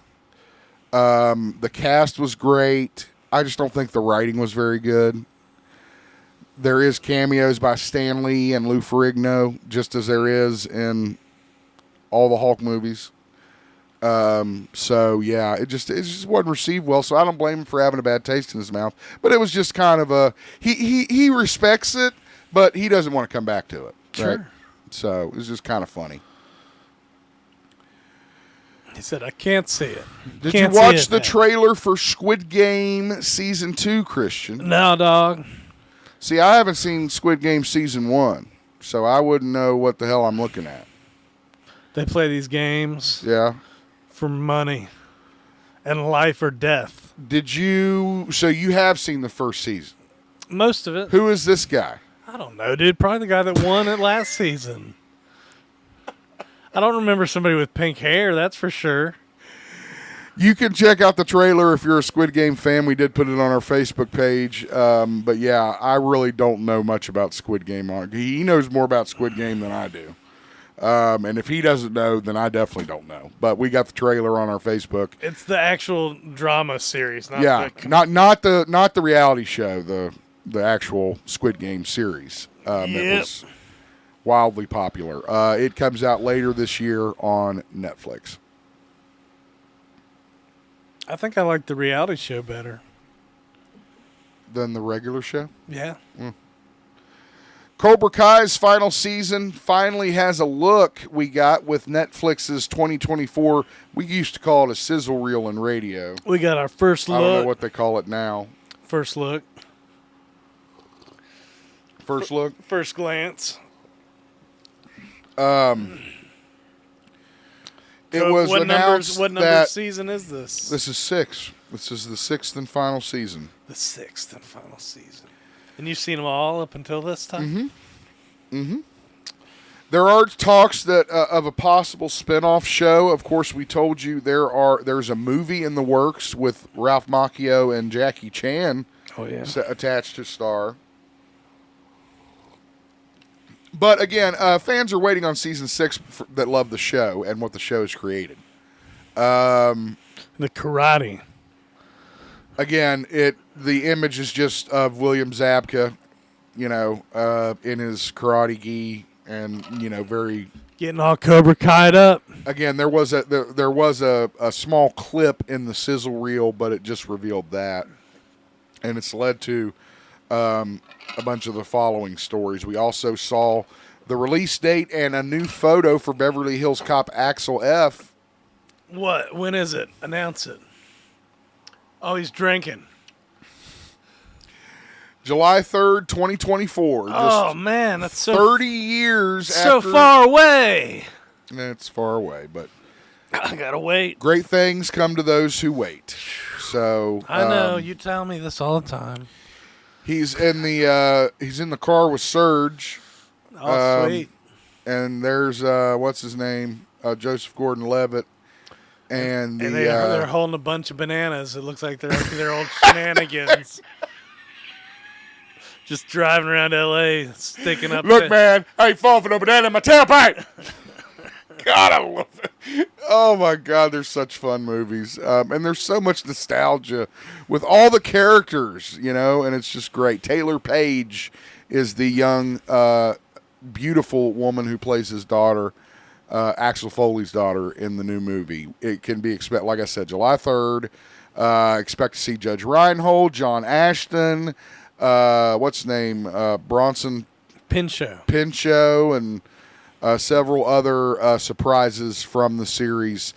The cast was great. I just don't think the writing was very good. there is cameos by Stan Lee and Lou Ferrigno, just as there is in all the Hulk movies. So yeah, it just wasn't received well. So I don't blame him for having a bad taste in his mouth. But it was just kind of he respects it, but he doesn't want to come back to it. Right? Sure. So it was just kind of funny. He said, "I can't see it." Did Can't you see watch it, the man. trailer for Squid Game Season 2, Christian? No, dog. See, I haven't seen Squid Game Season 1, so I wouldn't know what the hell I'm looking at. They play these games Yeah. for money and life or death. So you have seen the first season. Most of it. Who is this guy? I don't know, dude. Probably the guy that won it last season. I don't remember somebody with pink hair, that's for sure. You can check out the trailer if you're a Squid Game fan. We did put it on our Facebook page. But yeah, I really don't know much about Squid Game. He knows more about Squid Game than I do. And if he doesn't know, then I definitely don't know. But we got the trailer on our Facebook. It's the actual drama series, not not the reality show, the actual Squid Game series. It was wildly popular. It comes out later this year on Netflix. I think I like the reality show better. Than the regular show? Yeah. Cobra Kai's final season finally has a look we got with Netflix's 2024. We used to call it a sizzle reel in radio. We got our first look. I don't know what they call it now. First look. First look? First glance. It was announced what number that season is this? This is 6. This is the 6th and final season. The 6th and final season. And you've seen them all up until this time? There are talks that of a possible spin-off show. Of course, we told you there's a movie in the works with Ralph Macchio and Jackie Chan attached to star. But again, fans are waiting on season 6 that love the show and what the show's created. The karate. Again, the image is just of William Zabka, in his karate gi and very getting all Cobra Kai'd up. Again, there was a small clip in the sizzle reel, but it just revealed that, and it's led to a bunch of the following stories. We also saw the release date and a new photo for Beverly Hills Cop Axel F. What? When is it? Announce it. Oh, he's drinking. July 3rd, 2024. Oh, man. That's so 30 years so after. far away. It's far away, but I got to wait. great things come to those who wait. So I know. You tell me this all the time. He's in the car with Surge. Oh, sweet. And there's what's his name? Joseph Gordon-Levitt. And they're holding a bunch of bananas. It looks like they're up to their old shenanigans. Just driving around L.A., sticking up. Look, man, I ain't falling for no banana in my tailpipe. God, I love it. Oh, my God, they're such fun movies. And there's so much nostalgia with all the characters, and it's just great. Taylor Page is the young, beautiful woman who plays his daughter, Axel Foley's daughter, in the new movie. It can be like I said, July 3rd. Expect to see Judge Reinhold, John Ashton, what's his name? Bronson Pinchot, and several other surprises from the series.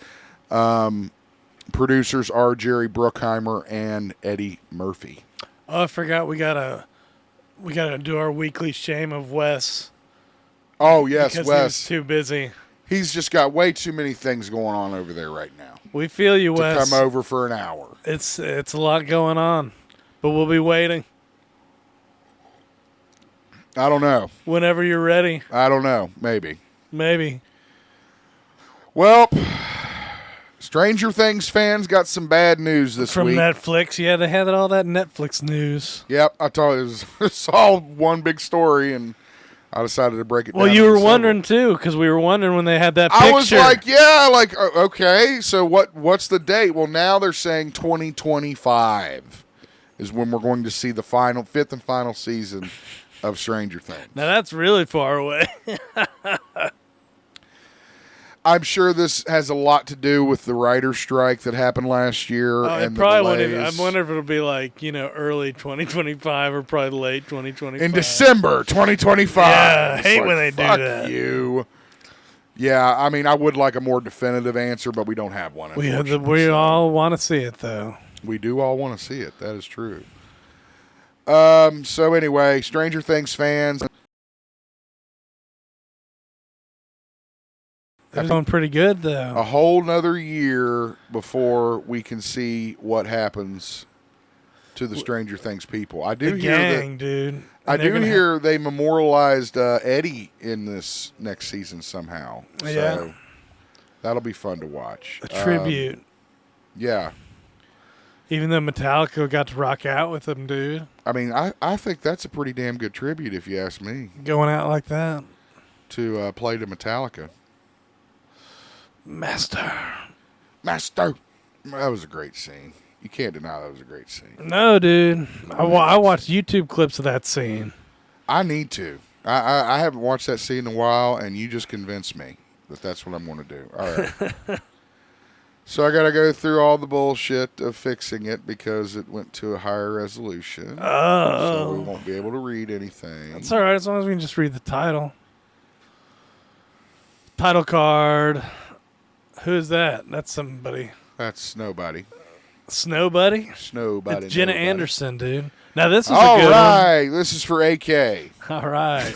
Producers are Jerry Bruckheimer and Eddie Murphy. Oh, I forgot we gotta do our weekly shame of Wes. Oh yes, because Wes. He's too busy. He's just got way too many things going on over there right now. We feel you, to Wes. come over for an hour. It's a lot going on, but we'll be waiting. I don't know. Whenever you're ready. I don't know. Maybe. Well, Stranger Things fans got some bad news this From week. Netflix. Yeah, they had all that Netflix news. Yep, I told you it's all one big story, and I decided to break it down. Well, you were into wondering, too, because we were wondering when they had that picture. I was like, okay, so what's the date? Well, now they're saying 2025 is when we're going to see the 5th and final season of Stranger Things. Now that's really far away. I'm sure this has a lot to do with the writer's strike that happened last year. And it probably won't delays. even, I wonder if it'll be like, early 2025 or probably late 2025. In December 2025. Yeah, I hate when they do that. Fuck you. Yeah, I mean, I would like a more definitive answer, but we don't have one. We all want to see it, though. We do all want to see it. That is true. So anyway, Stranger Things fans. They're doing pretty good, though. A whole nother year before we can see what happens to the Stranger Things people. I do dude. I do hear they memorialized Eddie in this next season somehow. Yeah. So that'll be fun to watch. A tribute. Yeah. Even though Metallica got to rock out with them, dude. I mean, I think that's a pretty damn good tribute, if you ask me. Going out like that. To play to Metallica. Master. That was a great scene. You can't deny that was a great scene. No, dude. I watched YouTube clips of that scene. I need to. I haven't watched that scene in a while, and you just convinced me that that's what I'm going to do. All right. So I got to go through all the bullshit of fixing it because it went to a higher resolution. Oh. So we won't be able to read anything. That's all right, as long as we can just read the title. Title card. Who's that? That's somebody. That's nobody. Snow Buddy? Snowbody. It's Jenna Anderson, dude. Now this is all a good right. This is for AK. All right.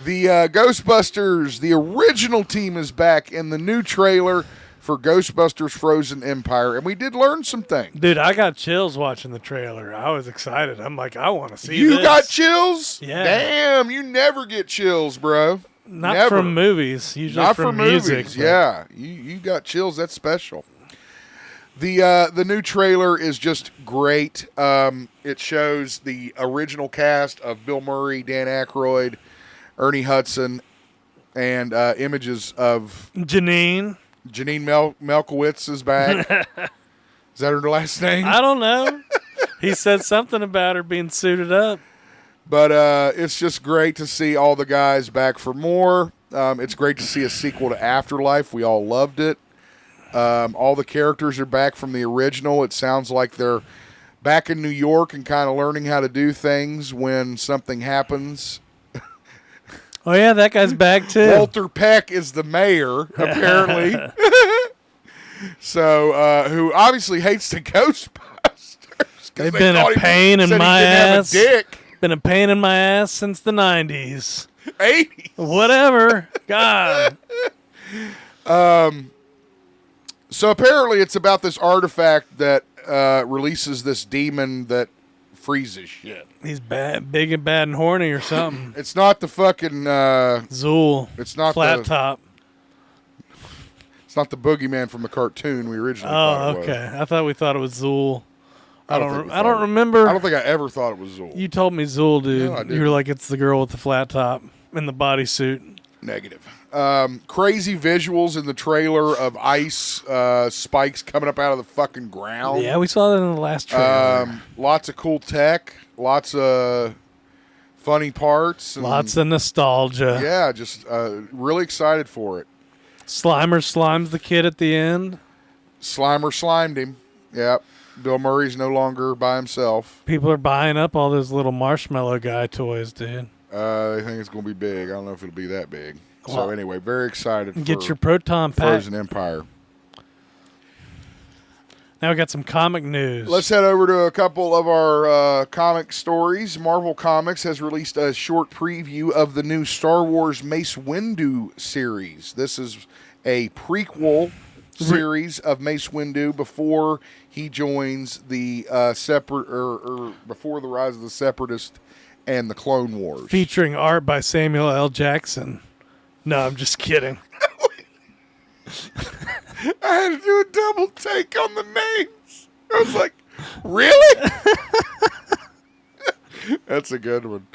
The Ghostbusters, the original team is back in the new trailer for Ghostbusters Frozen Empire, and we did learn some things. Dude, I got chills watching the trailer. I was excited. I'm like, I want to see this. You got chills? Yeah. Damn, you never get chills, bro. Not Never. from movies, usually Not from music. movies. Yeah, you got chills. That's special. The new trailer is just great. It shows the original cast of Bill Murray, Dan Aykroyd, Ernie Hudson, and images of Janine Melkowitz is back. Is that her last name? I don't know. He said something about her being suited up. But it's just great to see all the guys back for more. It's great to see a sequel to Afterlife. We all loved it. All the characters are back from the original. It sounds like they're back in New York and kind of learning how to do things when something happens. Oh, yeah, that guy's back, too. Walter Peck is the mayor, apparently. So, who obviously hates the Ghostbusters. They've been a pain in my ass. Have a dick. Been a pain in my ass since the 90s. 80s. Whatever. God. So apparently it's about this artifact that releases this demon that freezes shit. He's bad, big and bad and horny or something. It's not the fucking Zool. It's not flat top. It's not the boogeyman from the cartoon we originally thought it was. Okay. I thought we thought it was Zool. I don't remember. remember. I don't think I ever thought it was Zool. You told me Zool, dude. No, I didn't. You were like, it's the girl with the flat top and the bodysuit. Negative. Crazy visuals in the trailer of ice spikes coming up out of the fucking ground. Yeah, we saw that in the last trailer. Lots of cool tech. Lots of funny parts. And lots of nostalgia. Yeah, just really excited for it. Slimer slimes the kid at the end. Slimer slimed him. Yep. Bill Murray's no longer by himself. People are buying up all those little marshmallow guy toys, dude. I think it's going to be big. I don't know if it'll be that big. Well, so anyway, very excited for get your proton pack. Frozen Empire. Now we got some comic news. Let's head over to a couple of our comic stories. Marvel Comics has released a short preview of the new Star Wars Mace Windu series. This is a prequel series of Mace Windu before he joins the before the rise of the Separatists and the Clone Wars. Featuring art by Samuel L. Jackson. No, I'm just kidding. I had to do a double take on the names. I was like, really? That's a good one.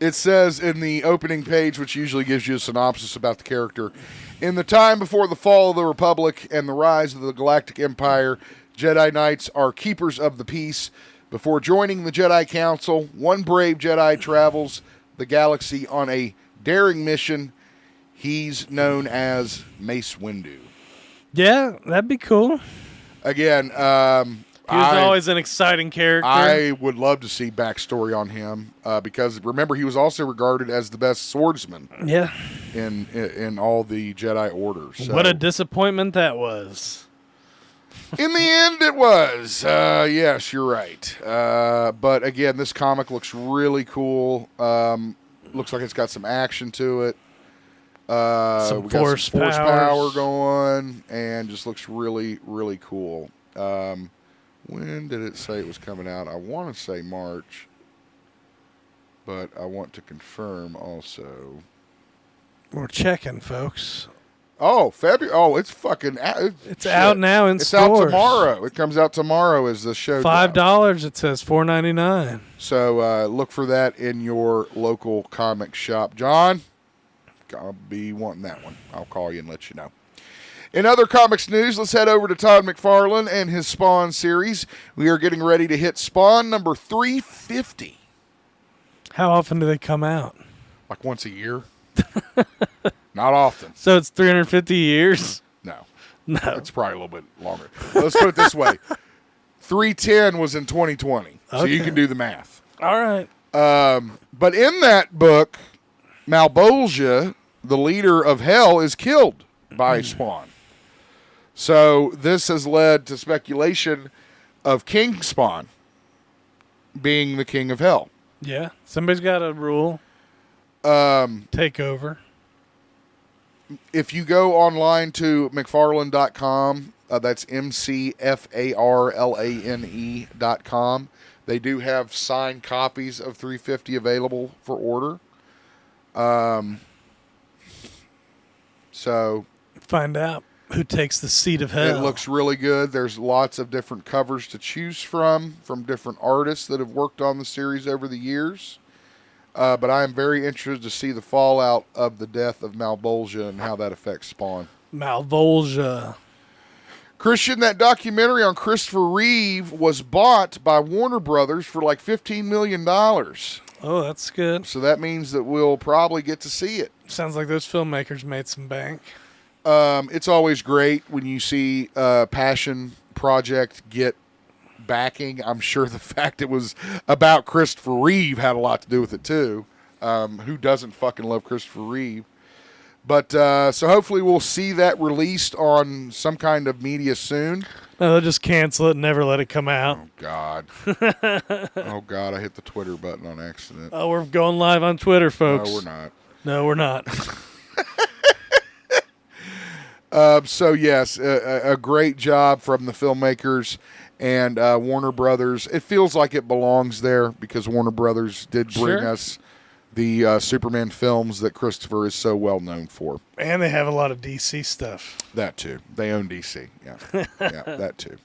It says in the opening page, which usually gives you a synopsis about the character, in the time before the fall of the Republic and the rise of the Galactic Empire, Jedi Knights are keepers of the peace. Before joining the Jedi Council, one brave Jedi travels the galaxy on a daring mission. He's known as Mace Windu. Yeah, that'd be cool. Again, He was always an exciting character. I would love to see backstory on him because remember he was also regarded as the best swordsman. Yeah. In all the Jedi orders. So. What a disappointment that was. In the end, it was. Yes, you're right. But again, this comic looks really cool. Looks like it's got some action to it. Some force power going, and just looks really, really cool. When did it say it was coming out? I want to say March, but I want to confirm also. We're checking, folks. Oh, February. Oh, it's fucking. It's out now in it's stores. Out tomorrow. It comes out tomorrow as the show. $5. It says $4.99. So look for that in your local comic shop. John, I'll be wanting that one. I'll call you and let you know. In other comics news, let's head over to Todd McFarlane and his Spawn series. We are getting ready to hit Spawn number 350. How often do they come out? Like once a year. Not often. So it's 350 years? No. No. It's probably a little bit longer. Let's put it this way. 310 was in 2020. So you can do the math. All right. But in that book, Malebolgia, the leader of Hell, is killed by Spawn. So this has led to speculation of King Spawn being the king of Hell. Yeah. Somebody's got to rule. Take over. If you go online to McFarlane.com, that's McFarlane.com, they do have signed copies of 350 available for order. So find out who takes the seat of hell. It looks really good. There's lots of different covers to choose from different artists that have worked on the series over the years. But I am very interested to see the fallout of the death of Malebolgia and how that affects Spawn. Malebolgia. Christian, that documentary on Christopher Reeve was bought by Warner Brothers for like $15 million. Oh, that's good. So that means that we'll probably get to see it. Sounds like those filmmakers made some bank. It's always great when you see a passion project get backing. I'm sure the fact it was about Christopher Reeve had a lot to do with it too. Who doesn't fucking love Christopher Reeve? But so hopefully we'll see that released on some kind of media soon. No, they'll just cancel it and never let it come out. Oh, God. Oh, God, I hit the Twitter button on accident. Oh, we're going live on Twitter, folks. No, we're not. No, we're not. So, yes, a great job from the filmmakers and Warner Brothers. It feels like it belongs there because Warner Brothers did bring us the Superman films that Christopher is so well known for. And they have a lot of DC stuff. That too. They own DC. Yeah. Yeah, that too.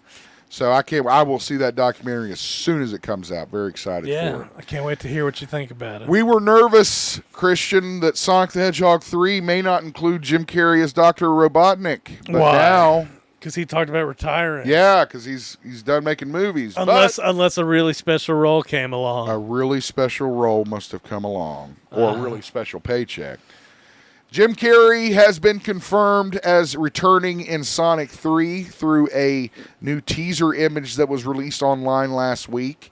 So I will see that documentary as soon as it comes out. Very excited for it. I can't wait to hear what you think about it. We were nervous, Christian, that Sonic the Hedgehog 3 may not include Jim Carrey as Dr. Robotnik. But now, because he talked about retiring. Yeah, because he's done making movies. Unless a really special role came along. A really special role must have come along. Or a really special paycheck. Jim Carrey has been confirmed as returning in Sonic 3 through a new teaser image that was released online last week.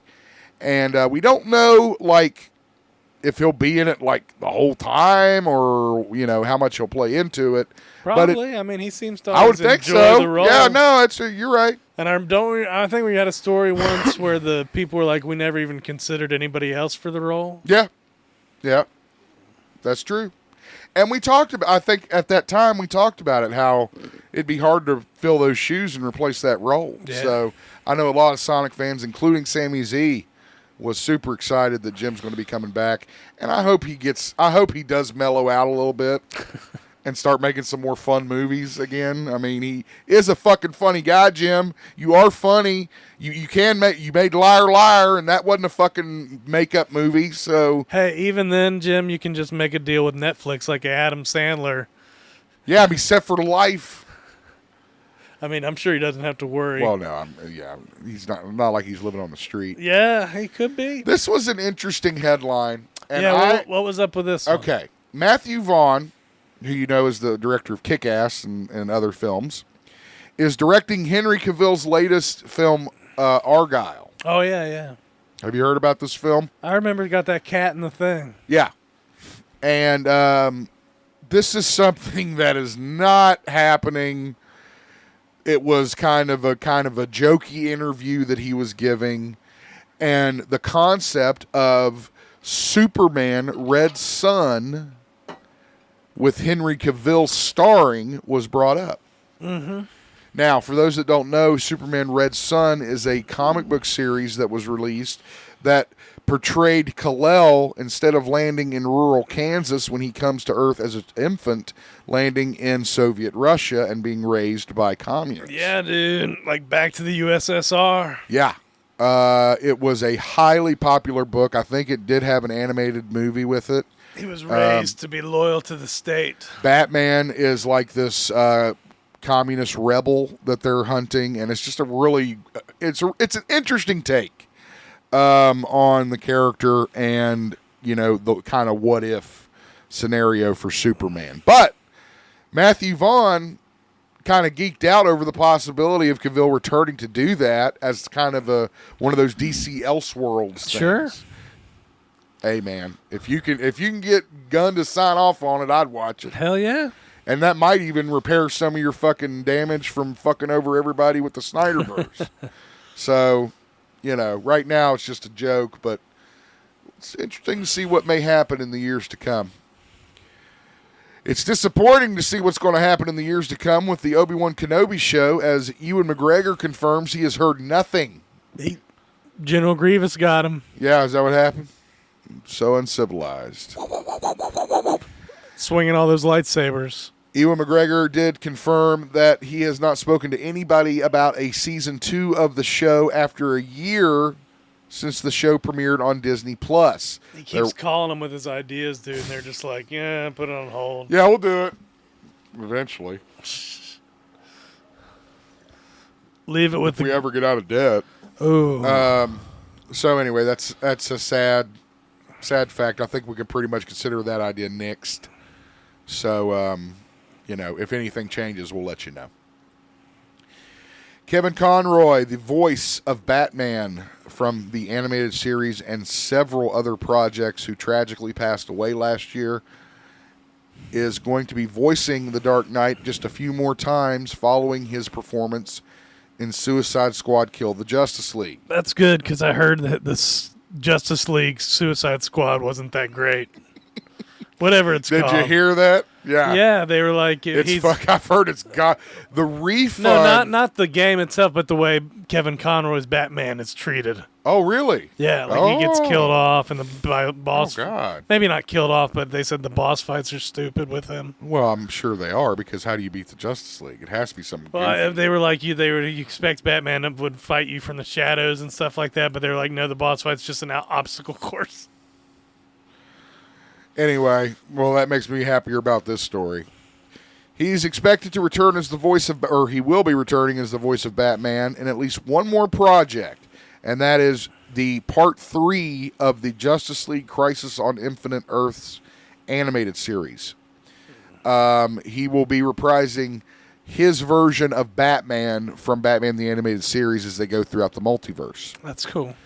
And we don't know, like, if he'll be in it, like, the whole time or, you know, how much he'll play into it. Probably. I mean, he seems to I would think enjoy so. the role. Yeah, no, you're right. And I think we had a story once where the people were like, we never even considered anybody else for the role. Yeah. Yeah. That's true. And we talked about, I think at that time we talked about it, how it'd be hard to fill those shoes and replace that role. Yeah. So I know a lot of Sonic fans, including Sammy Z, was super excited that Jim's going to be coming back. And I hope he does mellow out a little bit and start making some more fun movies again. I mean, he is a fucking funny guy, Jim. You are funny. You made Liar Liar, and that wasn't a fucking makeup movie. So hey, even then, Jim, you can just make a deal with Netflix like Adam Sandler. Yeah, be set for life. I mean, I'm sure he doesn't have to worry. Well, no, he's not like he's living on the street. Yeah, he could be. This was an interesting headline. And what was up with this one? Okay. Matthew Vaughn, who you know is the director of Kick-Ass and other films, is directing Henry Cavill's latest film, Argyle. Oh, yeah. Have you heard about this film? I remember he got that cat in the thing. Yeah. And this is something that is not happening. It was kind of a jokey interview that he was giving, and the concept of Superman Red Son with Henry Cavill starring was brought up. Mm-hmm. Now, for those that don't know, Superman Red Son is a comic book series that was released that portrayed Kal-El, instead of landing in rural Kansas when he comes to Earth as an infant, landing in Soviet Russia and being raised by communists. Yeah, dude. Like back to the USSR. Yeah. It was a highly popular book. I think it did have an animated movie with it. He was raised to be loyal to the state. Batman is like this communist rebel that they're hunting, and it's just a really it's an interesting take on the character and, you know, the kind of what if scenario for Superman. But Matthew Vaughn kind of geeked out over the possibility of Cavill returning to do that as kind of one of those DC Elseworlds things. Sure. Hey man, if you can get Gunn to sign off on it, I'd watch it. Hell yeah. And that might even repair some of your fucking damage from fucking over everybody with the Snyderverse. So, you know, right now it's just a joke, but it's interesting to see what may happen in the years to come. It's disappointing to see what's going to happen in the years to come with the Obi-Wan Kenobi show, as Ewan McGregor confirms he has heard nothing. General Grievous got him. Yeah, is that what happened? So uncivilized. Swinging all those lightsabers. Ewan McGregor did confirm that he has not spoken to anybody about a season 2 of the show after a year since the show premiered on Disney+. He keeps calling them with his ideas, dude, and they're just like, yeah, put it on hold. Yeah, we'll do it. Eventually. Leave it with if we ever get out of debt. Oh. So anyway, that's a sad fact. I think we can pretty much consider that idea nixed. So, you know, if anything changes, we'll let you know. Kevin Conroy, the voice of Batman from the animated series and several other projects, who tragically passed away last year, is going to be voicing the Dark Knight just a few more times following his performance in Suicide Squad Kill the Justice League. That's good, because I heard that this Justice League Suicide Squad wasn't that great. Whatever it's called. Did you hear that? Yeah. Yeah, they were like... I've heard it's got... The refund... No, not the game itself, but the way Kevin Conroy's Batman is treated. Oh, really? Yeah, like he gets killed off, and the boss... Oh, God. Maybe not killed off, but they said the boss fights are stupid with him. Well, I'm sure they are, because how do you beat the Justice League? It has to be something Well, they were like, you expect Batman would fight you from the shadows and stuff like that, but they were like, no, the boss fight's just an obstacle course. Anyway, well, that makes me happier about this story. He's expected to return as the voice of, or he will be returning as the voice of Batman in at least one more project, and that is the Part 3 of the Justice League Crisis on Infinite Earths animated series. He will be reprising his version of Batman from Batman the Animated Series as they go throughout the multiverse. That's cool.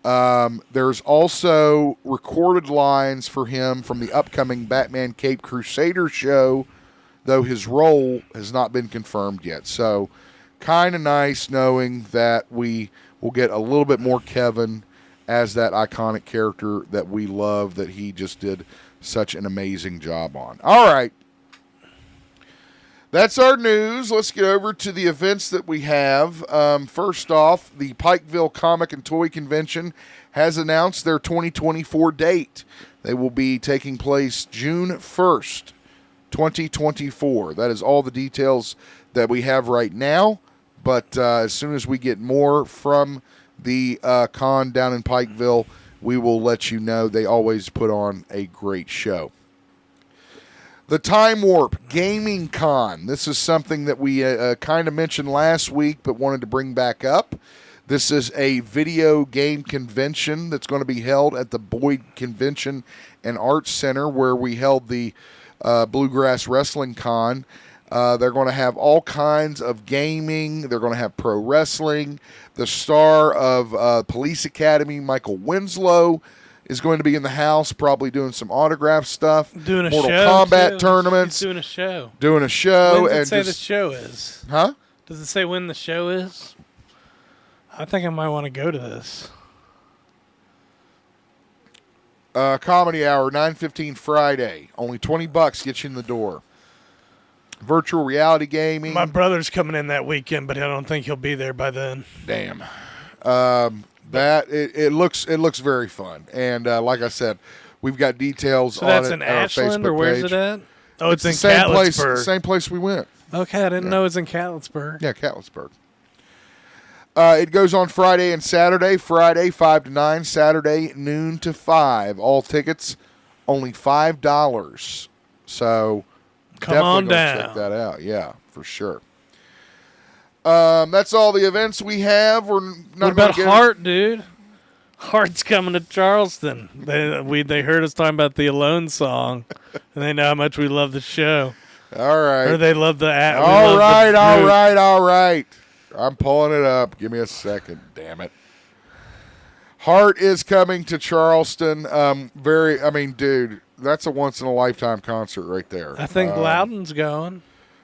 There's also recorded lines for him from the upcoming Batman Caped Crusader show, though his role has not been confirmed yet. So kind of nice knowing that we will get a little bit more Kevin as that iconic character that we love, that he just did such an amazing job on. All right. That's our news. Let's get over to the events that we have. First off, the Pikeville Comic and Toy Convention has announced their 2024 date. They will be taking place June 1st, 2024. That is all the details that we have right now. But as soon as we get more from the con down in Pikeville, we will let you know. They always put on a great show. The Time Warp Gaming Con. This is something that we kind of mentioned last week but wanted to bring back up. This is a video game convention that's going to be held at the Boyd Convention and Arts Center where we held the Bluegrass Wrestling Con. They're going to have all kinds of gaming. They're going to have pro wrestling. The star of Police Academy, Michael Winslow, is going to be in the house, probably doing some autograph stuff. Doing a Mortal show. Kombat too. tournaments. He's doing a show. Doing a show. When does it and say just, the show is? Huh? Does it say when the show is? I think I might want to go to this. Comedy Hour, 9:15 Friday. Only $20 gets you in the door. Virtual reality gaming. My brother's coming in that weekend, but I don't think he'll be there by then. Damn. It looks very fun, and like I said, we've got details So on that's it in on our Ashland, Facebook or where's page. it at? Oh, it's in the same place. Catlettsburg. Same place we went. Okay, I didn't know it was in Catlettsburg. Yeah, Catlettsburg. It goes on Friday and Saturday. Friday 5 to 9. Saturday noon to 5. All tickets only $5. So Come definitely on go down. check that out. Yeah, for sure. That's all the events we have. We're not What about gonna get Hart, dude? Hart's coming to Charleston. They heard us talking about the Alone song, and they know how much we love the show. All right. Or they love the app. All right. I'm pulling it up. Give me a second. Damn it. Hart is coming to Charleston. Dude, that's a once in a lifetime concert right there. I think Loudon's going.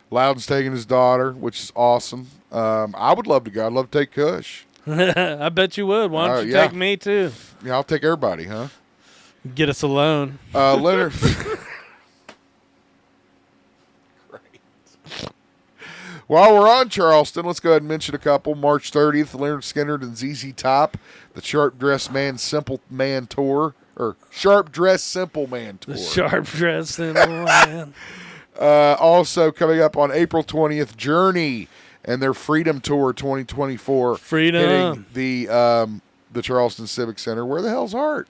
Loudon's taking his daughter, which is awesome. I would love to go. I'd love to take Kush. I bet you would. Why don't you yeah. take me too? Yeah, I'll take everybody, huh? Get us alone. Leonard. While we're on Charleston, let's go ahead and mention a couple. March 30th, Leonard Skinner and ZZ Top, the Sharp Dress Man Simple Man Tour, or Sharp Dress Simple Man Tour. The Sharp Dress Simple Man. Also coming up on April 20th, Journey and their Freedom Tour 2024. Freedom. Hitting the Charleston Civic Center. Where the hell's Hart?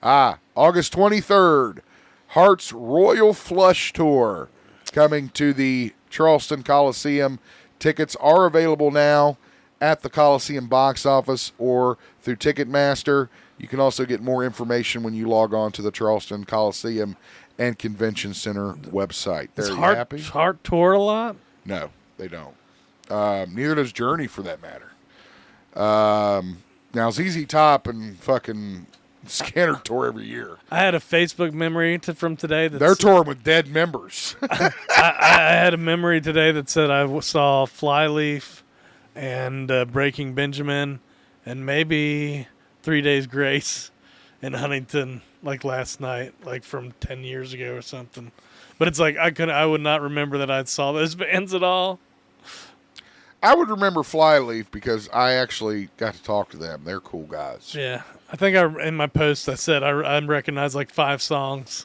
August 23rd, Hart's Royal Flush Tour coming to the Charleston Coliseum. Tickets are available now at the Coliseum box office or through Ticketmaster. You can also get more information when you log on to the Charleston Coliseum and Convention Center website. There, you happy? Does Hart tour a lot? No, they don't. Neither does Journey, for that matter. Now, ZZ Top and fucking Scanner tour every year. I had a Facebook memory from today. They're touring with dead members. I had a memory today that said I saw Flyleaf and Breaking Benjamin and maybe 3 Days Grace in Huntington like last night, like from 10 years ago or something. But it's like I would not remember that I saw those bands at all. I would remember Flyleaf because I actually got to talk to them. They're cool guys. Yeah. I think in my post I said I recognize like 5 songs.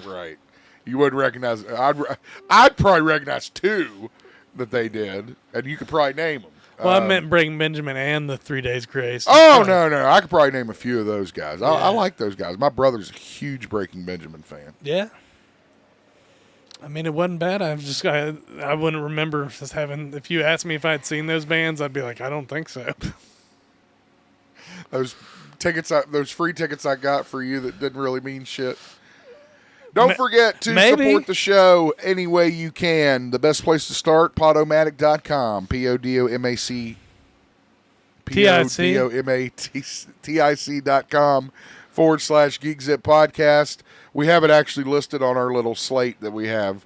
Right. You would recognize. I'd probably recognize 2 that they did, and you could probably name them. Well, I meant Breaking Benjamin and the 3 Days Grace. Oh, no. I could probably name a few of those guys. I like those guys. My brother's a huge Breaking Benjamin fan. Yeah. I mean, it wasn't bad. I wouldn't remember just having. If you asked me if I'd seen those bands, I'd be like, I don't think so. Those free tickets I got for you that didn't really mean shit. Don't forget to support the show any way you can. The best place to start, Podomatic.com. Podomatic. Podomatic.com/GeekZip podcast. We have it actually listed on our little slate that we have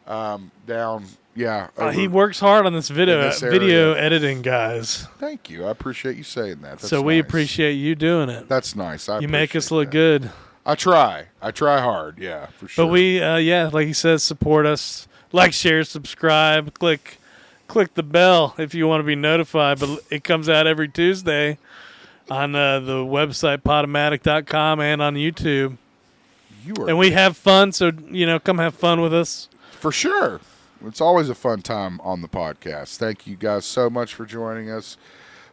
down. Yeah. He works hard on this video editing, guys. Thank you. I appreciate you saying that. That's we nice. appreciate you doing it. That's nice. You make us look good. I try hard. Yeah, for sure. But we, like he says, support us. Like, share, subscribe. Click the bell if you want to be notified. But it comes out every Tuesday on the website, Podomatic.com, and on YouTube. And we have fun, so, come have fun with us. For sure. It's always a fun time on the podcast. Thank you guys so much for joining us.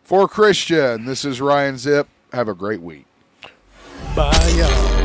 For Christian, this is Ryan Zip. Have a great week. Bye, y'all.